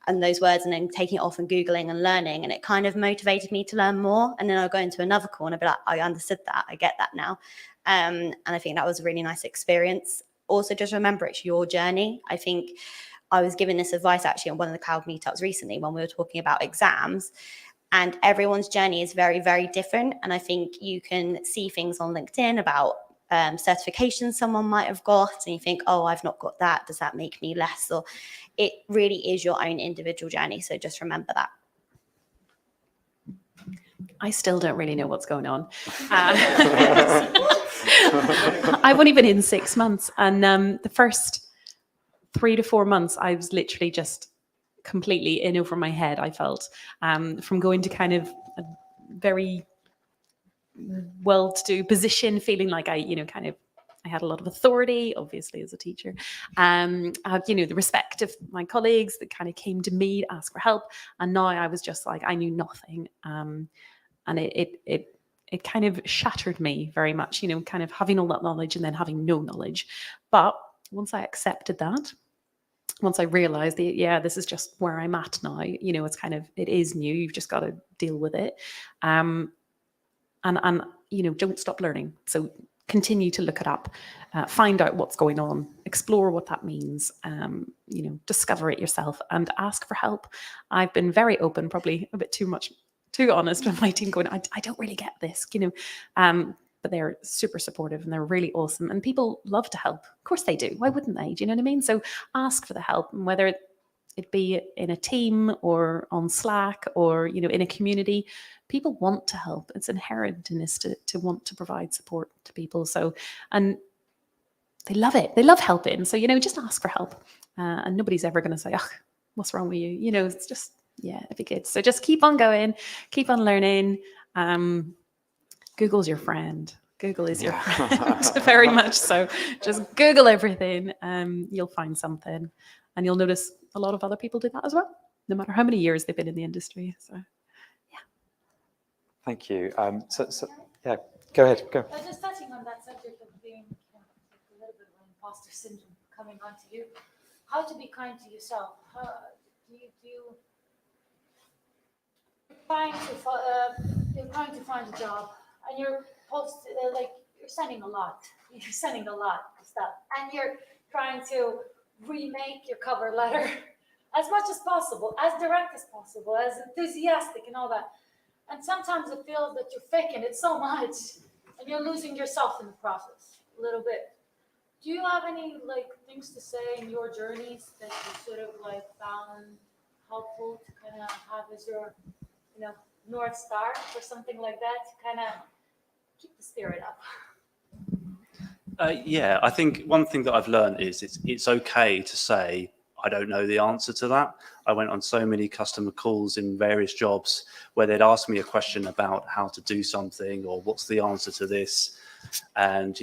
and those words, and then taking it off and Googling and learning. And it kind of motivated me to learn more. And then I'll go into another call and I'll be like, I understood that. I get that now. And I think that was a really nice experience. Also, just remember, it's your journey. I think I was given this advice actually on one of the cloud meetups recently when we were talking about exams, and everyone's journey is very, very different. And I think you can see things on LinkedIn about certifications someone might have got, and you think, oh, I've not got that. Does that make me less? Or it really is your own individual journey. So just remember that. I still don't really know what's going on. I've only been in 6 months, and the first 3 to 4 months, I was literally just completely in over my head. I felt from going to kind of a very well-to-do position, feeling like I had a lot of authority, obviously, as a teacher. I had, the respect of my colleagues that kind of came to me to ask for help, and now I was just like, I knew nothing. And it kind of shattered me very much, kind of having all that knowledge and then having no knowledge. But once I accepted that, once I realized that, yeah, this is just where I'm at now, it's kind of, it is new. You've just got to deal with it. And don't stop learning. So continue to look it up, find out what's going on, explore what that means, discover it yourself and ask for help. I've been very open, probably a bit too honest with my team, going, I don't really get this, but they're super supportive and they're really awesome. And people love to help. Of course they do. Why wouldn't they? Do you know what I mean? So ask for the help, and whether it be in a team or on Slack or, in a community, people want to help. It's inherent in this to want to provide support to people. So, and they love it. They love helping. So, just ask for help. And nobody's ever going to say, oh, what's wrong with you? It's just, it'd be good. So just keep on going, keep on learning. Google's your friend. Google is your friend, very much so. Just Google everything. You'll find something. And you'll notice a lot of other people do that as well, no matter how many years they've been in the industry. So, yeah. Thank you. Yeah, go ahead. Go. Just touching on that subject of being a little bit of an imposter syndrome coming onto you, how to be kind to yourself? How do you you're trying to find a job and you're you're sending a lot of stuff, and you're trying to remake your cover letter as much as possible, as direct as possible, as enthusiastic and all that. And sometimes it feels that you're faking it so much and you're losing yourself in the process a little bit. Do you have any things to say in your journeys that you sort of found helpful to kind of have as your, North Star or something like that to kind of keep the spirit up? Yeah, I think one thing that I've learned is it's okay to say, I don't know the answer to that. I went on so many customer calls in various jobs where they'd ask me a question about how to do something or what's the answer to this. And,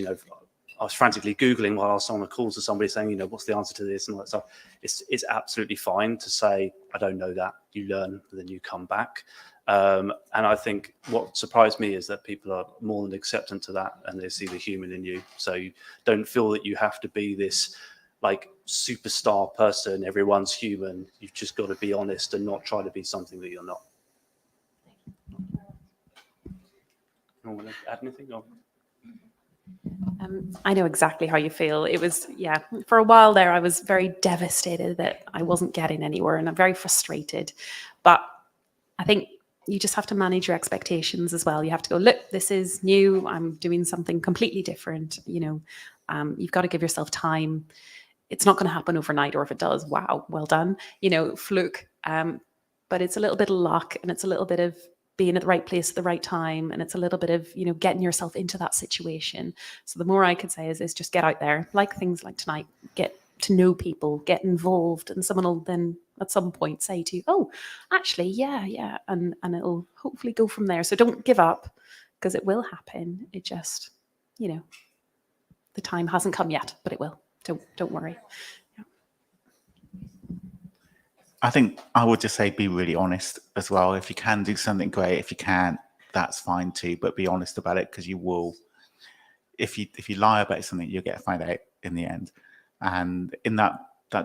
I was frantically Googling while I was on a call to somebody saying, what's the answer to this and all that stuff. It's absolutely fine to say, I don't know that. You learn, and then you come back. And I think what surprised me is that people are more than acceptant to that, and they see the human in you. So you don't feel that you have to be this superstar person. Everyone's human. You've just got to be honest and not try to be something that you're not. You want to add anything? Or? I know exactly how you feel. It was, for a while there, I was very devastated that I wasn't getting anywhere, and I'm very frustrated. But I think you just have to manage your expectations as well. You have to go, look, this is new. I'm doing something completely different. You've got to give yourself time. It's not going to happen overnight, or if it does, wow, well done, fluke. But it's a little bit of luck, and it's a little bit of being at the right place at the right time. And it's a little bit of, getting yourself into that situation. So the more I could say is just get out there, like things like tonight, get to know people, get involved, and someone will then at some point say to you, oh, actually, yeah. And it'll hopefully go from there. So don't give up, because it will happen. It just, the time hasn't come yet, but it will. Don't worry. Yeah. I think I would just say be really honest as well. If you can do something, great. If you can't, that's fine too. But be honest about it, because you will. If you lie about something, you'll get found out in the end. And in that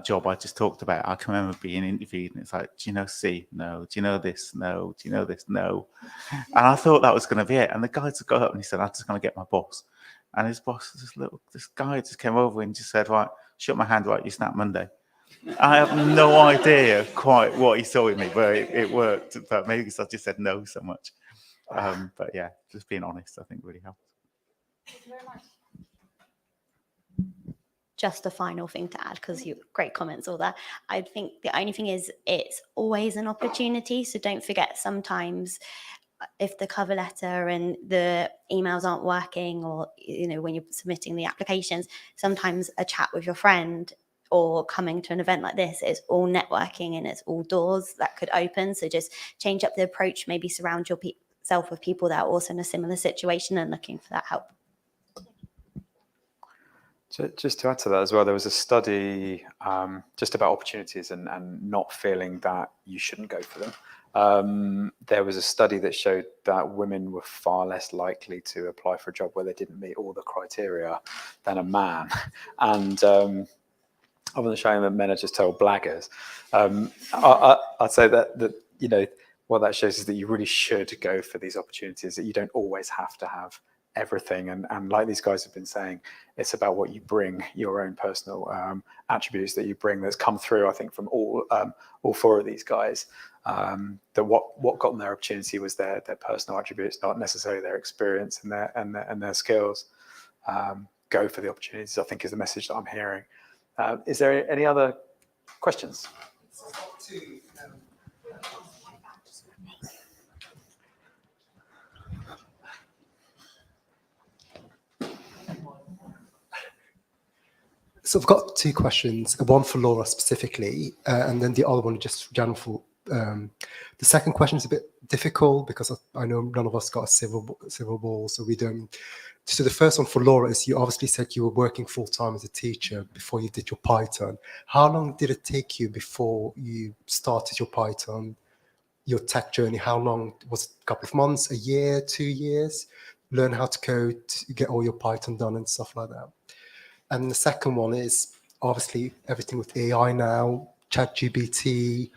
job I just talked about, I can remember being interviewed, and it's like, do you know C? No. Do you know this? No. Do you know this? No. And I thought that was going to be it. And the guy just got up and he said, I'm just going to get my boss. And his boss, this guy just came over and just said, right, shook my hand, right, you snap Monday. I have no idea quite what he saw in me, but it worked. But maybe because I just said no so much. But yeah, just being honest, I think really helps. Thank you very much. Just a final thing to add, because you great comments, all that. I think the only thing is it's always an opportunity. So don't forget, sometimes if the cover letter and the emails aren't working, or when you're submitting the applications, sometimes a chat with your friend or coming to an event like this is all networking, and it's all doors that could open. So just change up the approach, maybe surround yourself with people that are also in a similar situation and looking for that help. Just to add to that as well, there was a study just about opportunities and not feeling that you shouldn't go for them. There was a study that showed that women were far less likely to apply for a job where they didn't meet all the criteria than a man. And other than showing that men are just total blaggers, I'd say that what that shows is that you really should go for these opportunities, that you don't always have to have everything. And like these guys have been saying, it's about what you bring, your own personal attributes that you bring, that's come through, I think, from all four of these guys. That what got them their opportunity was their personal attributes, not necessarily their experience and their skills. Go for the opportunities, I think, is the message that I'm hearing. Is there any other questions? So I've got two questions, one for Laura specifically, and then the other one just general for. The second question is a bit difficult because I know none of us got a silver ball, so we don't. So the first one for Laura is, you obviously said you were working full-time as a teacher before you did your Python. How long did it take you before you started your Python, your tech journey? How long? Was it a couple of months, a year, 2 years? Learn how to code, to get all your Python done and stuff like that. And the second one is, obviously, everything with AI now, ChatGPT.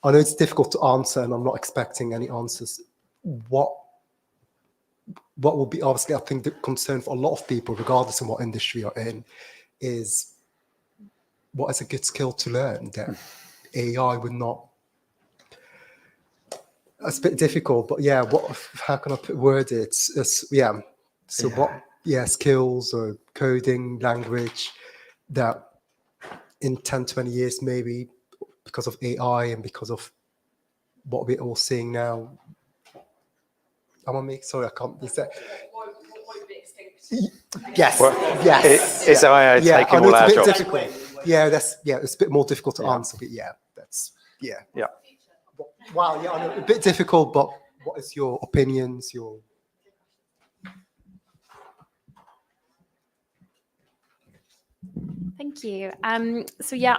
I know it's difficult to answer, and I'm not expecting any answers. What will be, obviously, I think the concern for a lot of people, regardless of what industry you're in, is what is a good skill to learn that AI would not. It's a bit difficult, but yeah, how can I word it? Skills or coding, language that in 10, 20 years, maybe because of AI and because of what we're all seeing now. Sorry, I can't. Is that? Yes. Well, yes. Is AI taking all our jobs? Difficult. Yeah, it's a bit more difficult to answer, but yeah. Wow, yeah, I know, a bit difficult, but what is your opinions, Thank you. So yeah,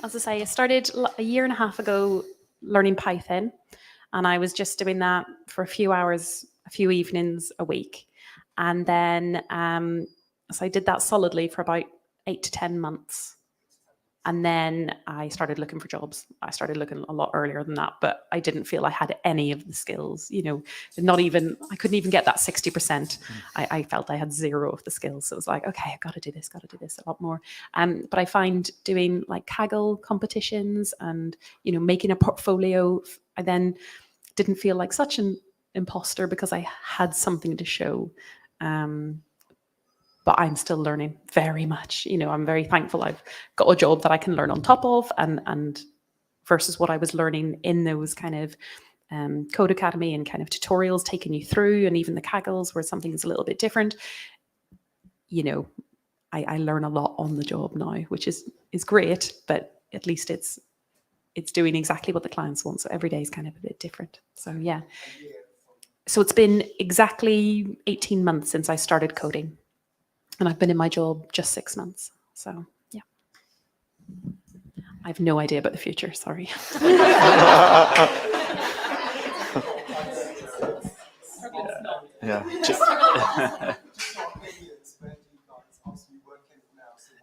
as I say, I started a year and a half ago learning Python, and I was just doing that for a few hours, a few evenings a week. And then, so I did that solidly for about 8 to 10 months. And then I started looking for jobs. I started looking a lot earlier than that, but I didn't feel I had any of the skills, I couldn't even get that 60%. I felt I had 0 of the skills. So it was like, okay, I've got to do this a lot more. But I find doing like Kaggle competitions and, making a portfolio, I then didn't feel like such an imposter because I had something to show. But I'm still learning very much. I'm very thankful I've got a job that I can learn on top of, and versus what I was learning in those kind of Code Academy and kind of tutorials taking you through, and even the Kaggles where something is a little bit different. I learn a lot on the job now, which is great, but at least it's doing exactly what the clients want. So every day is kind of a bit different. So yeah. So it's been exactly 18 months since I started coding. And I've been in my job just 6 months. So, yeah. I have no idea about the future, sorry.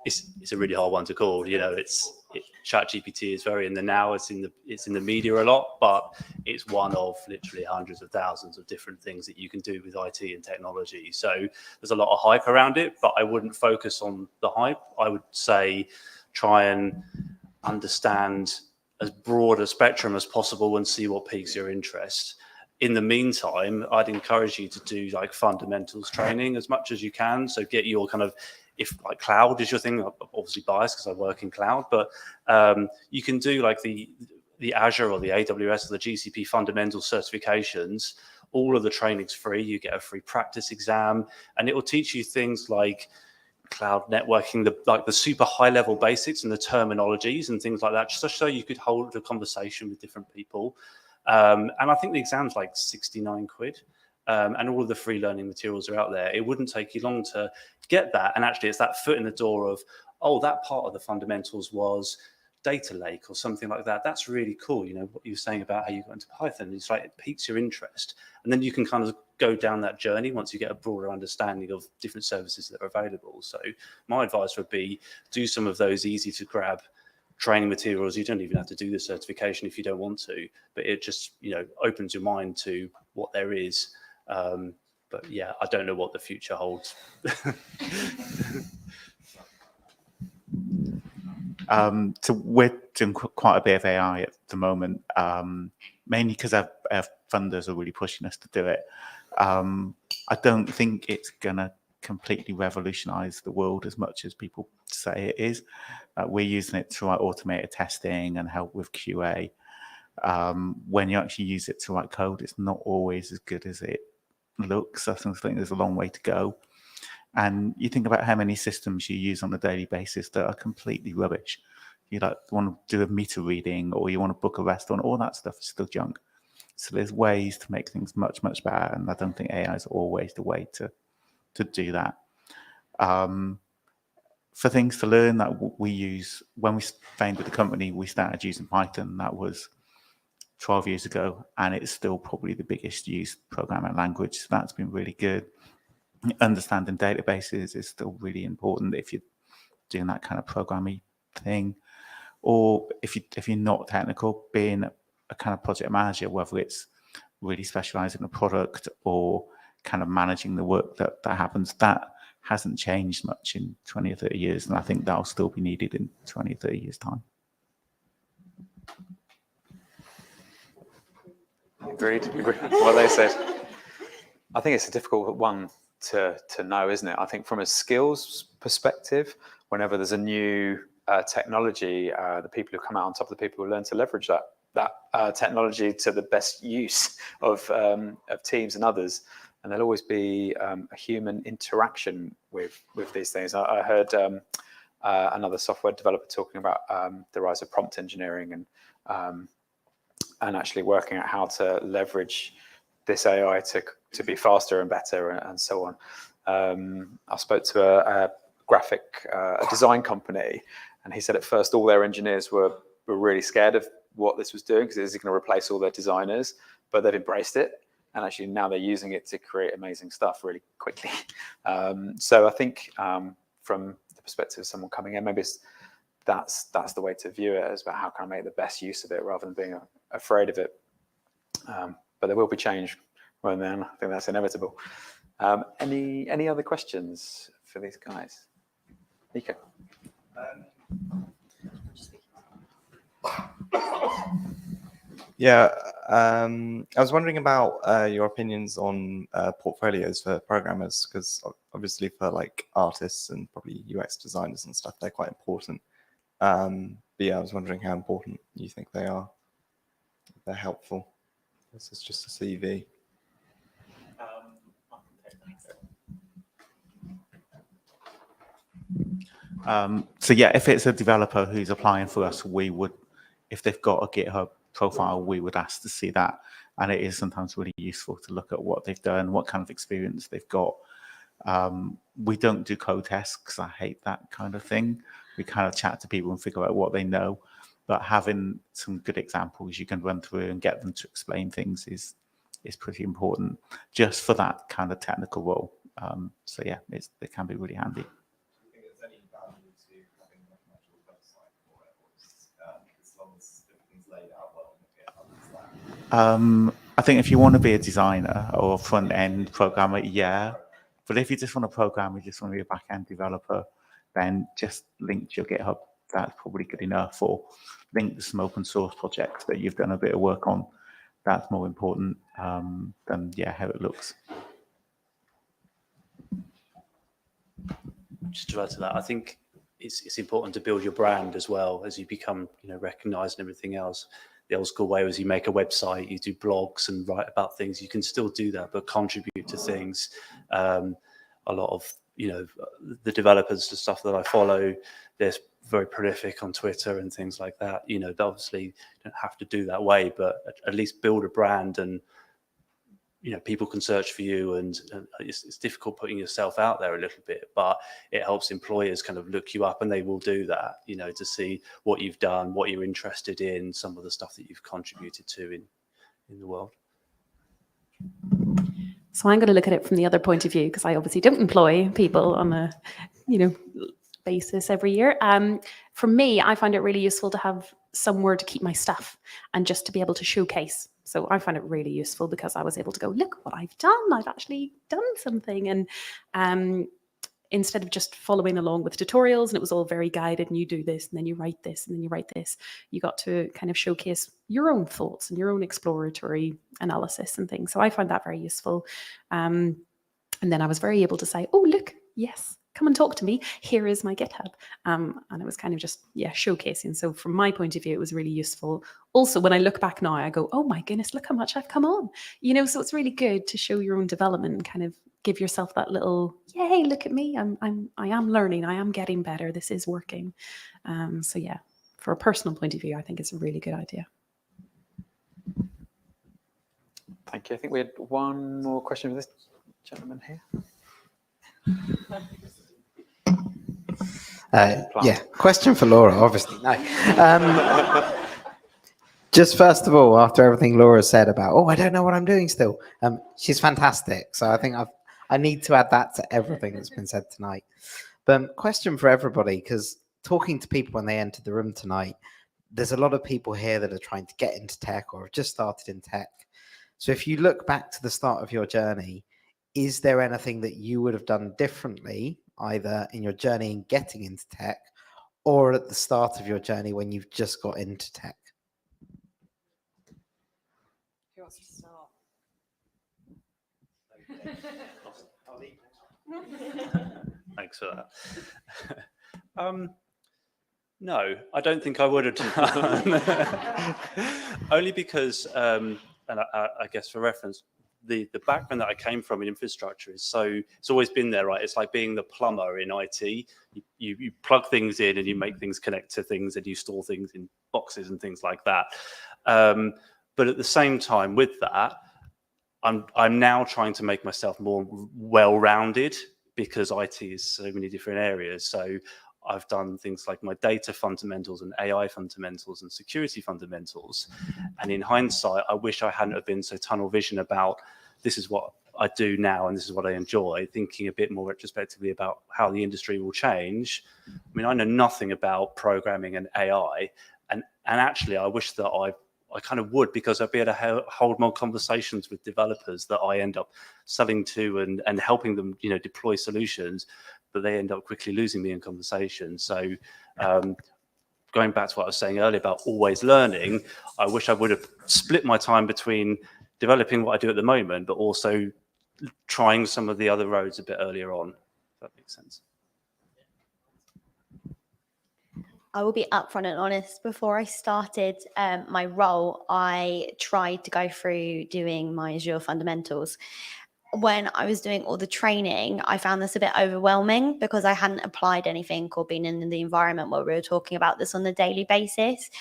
It's a really hard one to call. ChatGPT is very in the now. It's in the media a lot, but it's one of literally hundreds of thousands of different things that you can do with IT and technology. So there's a lot of hype around it, but I wouldn't focus on the hype. I would say try and understand as broad a spectrum as possible and see what piques your interest. In the meantime, I'd encourage you to do like fundamentals training as much as you can. So get your kind of, if like cloud is your thing, I'm obviously biased because I work in cloud, but you can do like the Azure or the AWS or the GCP fundamental certifications. All of the training's free. You get a free practice exam, and it will teach you things like cloud networking, the super high level basics and the terminologies and things like that, just so you could hold a conversation with different people. And I think the exam's like 69 quid. And all of the free learning materials are out there. It wouldn't take you long to get that. And actually, it's that foot in the door of, that part of the fundamentals was data lake or something like that. That's really cool. What you were saying about how you got into Python, it's like it piques your interest. And then you can kind of go down that journey once you get a broader understanding of different services that are available. So my advice would be do some of those easy to grab training materials. You don't even have to do the certification if you don't want to, but it just, opens your mind to what there is. But yeah, I don't know what the future holds. So we're doing quite a bit of AI at the moment, mainly because our funders are really pushing us to do it. I don't think it's going to completely revolutionize the world as much as people say it is. We're using it to write automated testing and help with QA. When you actually use it to write code, it's not always as good as it looks. I think there's a long way to go. And you think about how many systems you use on a daily basis that are completely rubbish. You like want to do a meter reading, or you want to book a restaurant, all that stuff is still junk. So there's ways to make things much, much better. And I don't think AI is always the way to do that. For things to learn that we use, when we founded the company, we started using Python. That was 12 years ago, and it's still probably the biggest used programming language. So that's been really good. Understanding databases is still really important if you're doing that kind of programming thing. Or if you're not technical, being a kind of project manager, whether it's really specializing in a product or kind of managing the work that happens, that hasn't changed much in 20 or 30 years. And I think that'll still be needed in 20 or 30 years' time. Agreed. What they said. I think it's a difficult one to know, isn't it? I think from a skills perspective, whenever there's a new technology, the people who come out on top of the people who learn to leverage that technology to the best use of teams and others. And there'll always be a human interaction with these things. I heard another software developer talking about the rise of prompt engineering and actually working out how to leverage this AI to be faster and better and so on. I spoke to a design company, and he said at first all their engineers were really scared of what this was doing because it was going to replace all their designers, but they've embraced it. And actually now they're using it to create amazing stuff really quickly. So I think from the perspective of someone coming in, maybe that's the way to view it, as about how can I make the best use of it rather than being afraid of it. But there will be change when then. I think that's inevitable. Any other questions for these guys? Nico. Yeah, I was wondering about your opinions on portfolios for programmers, because obviously for like artists and probably UX designers and stuff, they're quite important. But yeah, I was wondering how important you think they are. If they're helpful. This is just a CV. So yeah, if it's a developer who's applying for us, we would, if they've got a GitHub profile, we would ask to see that. And it is sometimes really useful to look at what they've done, what kind of experience they've got. We don't do code tests because I hate that kind of thing. We kind of chat to people and figure out what they know. But having some good examples you can run through and get them to explain things is pretty important just for that kind of technical role. So yeah, it can be really handy. I think if you want to be a designer or a front-end programmer, yeah. But if you just want to program, you just want to be a back-end developer, then just link to your GitHub. That's probably good enough. Or link to some open source projects that you've done a bit of work on. That's more important than, yeah, how it looks. Just to add to that, I think it's important to build your brand as well as you become, recognized and everything else. The old school way was you make a website, you do blogs and write about things. You can still do that, but contribute to things. A lot of, the developers, the stuff that I follow, they're very prolific on Twitter and things like that. They obviously don't have to do that way, but at least build a brand and, people can search for you, and it's difficult putting yourself out there a little bit, but it helps employers kind of look you up, and they will do that, to see what you've done, what you're interested in, some of the stuff that you've contributed to in the world. So I'm going to look at it from the other point of view, because I obviously don't employ people on a, basis every year. For me, I find it really useful to have somewhere to keep my stuff and just to be able to showcase. So I find it really useful because I was able to go, look what I've done. I've actually done something. And instead of just following along with tutorials and it was all very guided and you do this and then you write this and then you write this, you got to kind of showcase your own thoughts and your own exploratory analysis and things. So I find that very useful. And then I was very able to say, oh, look, yes, come and talk to me. Here is my GitHub. And it was kind of just, showcasing. So from my point of view, it was really useful. Also, when I look back now, I go, oh my goodness, look how much I've come on. So it's really good to show your own development and kind of give yourself that little, yay, look at me, I am learning, I am getting better, this is working. So yeah, for a personal point of view, I think it's a really good idea. Thank you. I think we had one more question for this gentleman here. Yeah, question for Laura, obviously. No. Just first of all, after everything Laura said about, oh, I don't know what I'm doing still, she's fantastic. So I think I need to add that to everything that's been said tonight. But question for everybody, because talking to people when they entered the room tonight, there's a lot of people here that are trying to get into tech or have just started in tech. So if you look back to the start of your journey, is there anything that you would have done differently, either in your journey in getting into tech or at the start of your journey when you've just got into tech? Who wants to start? Thanks for that. No, I don't think I would have done. Only because, and I guess for reference, the background that I came from in infrastructure is it's always been there, right? It's like being the plumber in IT. You plug things in and you make things connect to things and you store things in boxes and things like that. But at the same time with that, I'm now trying to make myself more well-rounded because IT is so many different areas. So I've done things like my data fundamentals and AI fundamentals and security fundamentals. And in hindsight, I wish I hadn't have been so tunnel vision about this is what I do now and this is what I enjoy, thinking a bit more retrospectively about how the industry will change. I mean, I know nothing about programming and AI. And actually, I wish that I kind of would, because I'd be able to hold more conversations with developers that I end up selling to and helping them, deploy solutions, but they end up quickly losing me in conversation. So going back to what I was saying earlier about always learning, I wish I would have split my time between developing what I do at the moment, but also trying some of the other roads a bit earlier on, if that makes sense. I will be upfront and honest. Before I started my role, I tried to go through doing my Azure fundamentals. When I was doing all the training, I found this a bit overwhelming because I hadn't applied anything or been in the environment where we were talking about this on a daily basis.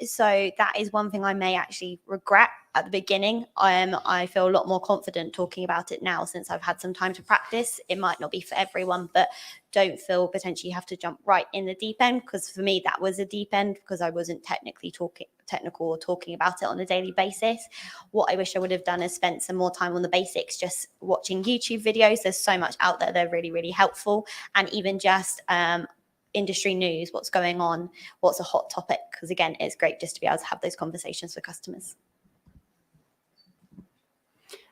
So that is one thing I may actually regret at the beginning. I feel a lot more confident talking about it now since I've had some time to practice. It might not be for everyone, but don't feel potentially you have to jump right in the deep end, because for me that was a deep end because I wasn't technical or talking about it on a daily basis. What I wish I would have done is spent some more time on the basics, just watching YouTube videos. There's so much out there. They're really, really helpful. And even just industry news, what's going on, what's a hot topic, because again, it's great just to be able to have those conversations with customers.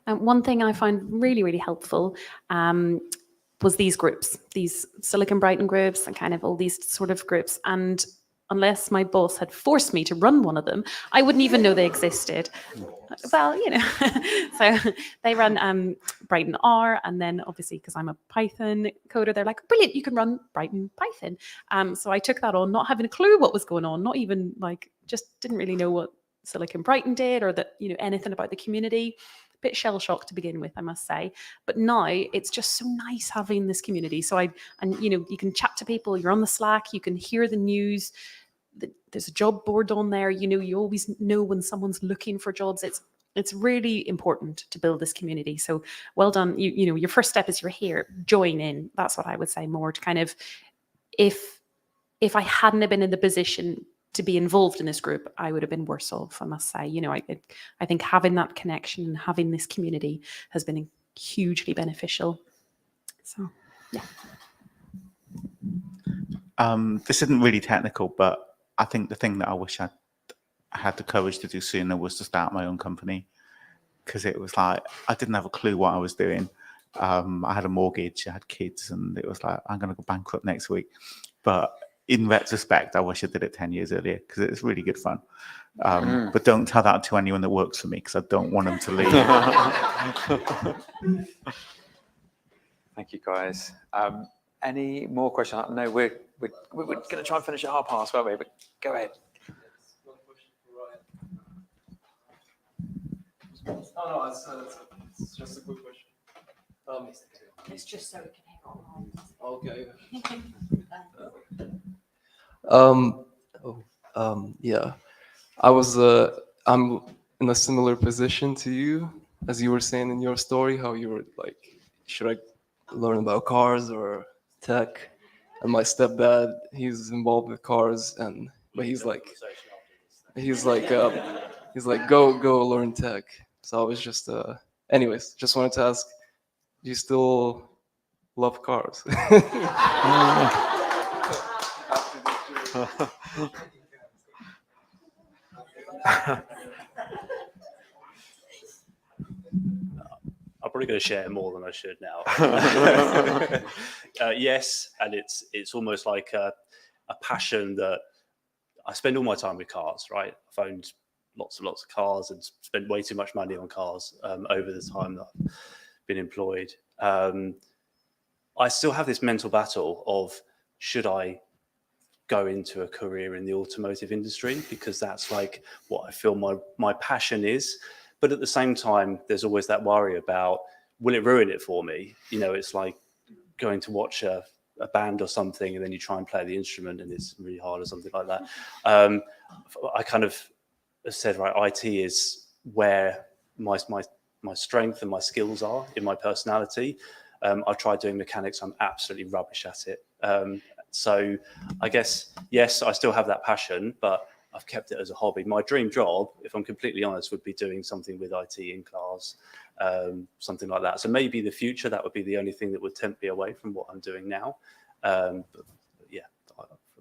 One thing I find really, really helpful was these groups, these Silicon Brighton groups and kind of all these sort of groups. And unless my boss had forced me to run one of them, I wouldn't even know they existed. Well, so they run Brighton R, and then obviously because I'm a Python coder, they're like, brilliant, you can run Brighton Python. So I took that on, not having a clue what was going on, not even just didn't really know what Silicon Brighton did or that, anything about the community. Bit shell-shocked to begin with, I must say. But now it's just so nice having this community. So you can chat to people, you're on the Slack, you can hear the news. There's a job board on there. You always know when someone's looking for jobs. It's really important to build this community. So well done. Your first step is you're here, join in. That's what I would say more to kind of, if I hadn't have been in the position to be involved in this group, I would have been worse off, I must say. I think having that connection and having this community has been hugely beneficial. So, yeah. This isn't really technical, but I think the thing that I wish I had the courage to do sooner was to start my own company, because it was like I didn't have a clue what I was doing. I had a mortgage, I had kids, and it was like, I'm going to go bankrupt next week. But in retrospect, I wish I did it 10 years earlier, because it's really good fun. But don't tell that to anyone that works for me, because I don't want them to leave. Thank you, guys. Any more questions? No, we're going to try and finish at past, won't we? But go ahead. Oh, no, it's just a quick question. It's just so we can hear online. Okay. Yeah, I'm in a similar position to you, as you were saying in your story, how you were like, should I learn about cars or tech? And my stepdad, he's involved with cars, but he's like, go learn tech. So I was just, anyways, just wanted to ask, do you still love cars? I'm probably going to share more than I should now. Yes, and it's almost like a passion that I spend all my time with cars, right? I've owned lots and lots of cars and spent way too much money on cars over the time that I've been employed. I still have this mental battle of, should I go into a career in the automotive industry, because that's like what I feel my passion is. But at the same time, there's always that worry about, will it ruin it for me? You know, it's like going to watch a band or something, and then you try and play the instrument and it's really hard or something like that. I kind of said, right, IT is where my strength and my skills are in my personality. I tried doing mechanics. I'm absolutely rubbish at it. So I guess, yes, I still have that passion, but I've kept it as a hobby. My dream job, if I'm completely honest, would be doing something with IT in cars, something like that. So maybe in the future, that would be the only thing that would tempt me away from what I'm doing now. But yeah,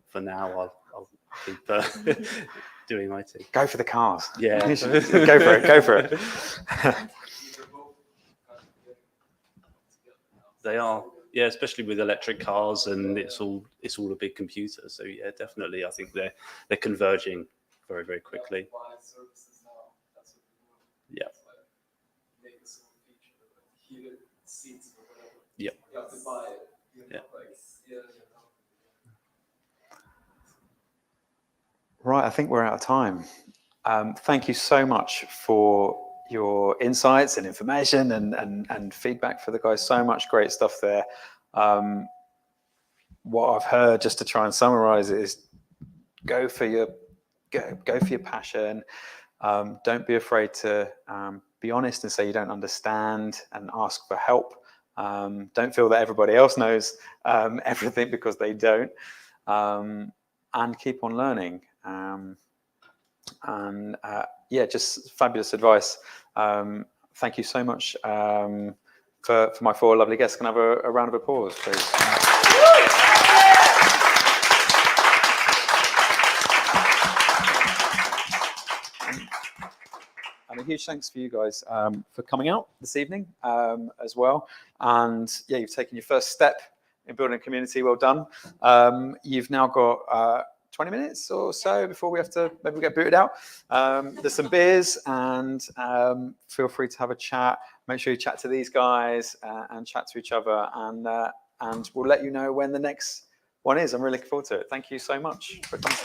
for now, I'll keep doing IT. Go for the cars. Yeah. Go for it. Go for it. They are, yeah, especially with electric cars, and it's all a big computer. So yeah, definitely, I think they're converging very, very quickly. Yeah. Yeah. Yeah. Right, I think we're out of time. Thank you so much for your insights and information and feedback for the guys. So much great stuff there. What I've heard, just to try and summarize it, is go for your passion. Don't be afraid to be honest and say you don't understand and ask for help. Don't feel that everybody else knows everything, because they don't. And keep on learning. Yeah, just fabulous advice. Thank you so much for my four lovely guests. Can I have a round of applause, please? And a huge thanks for you guys for coming out this evening as well. And yeah, you've taken your first step in building a community. Well done. You've now got 20 minutes or so before we have to maybe get booted out. There's some beers, and feel free to have a chat. Make sure you chat to these guys and chat to each other, and we'll let you know when the next one is. I'm really looking forward to it. Thank you so much for coming.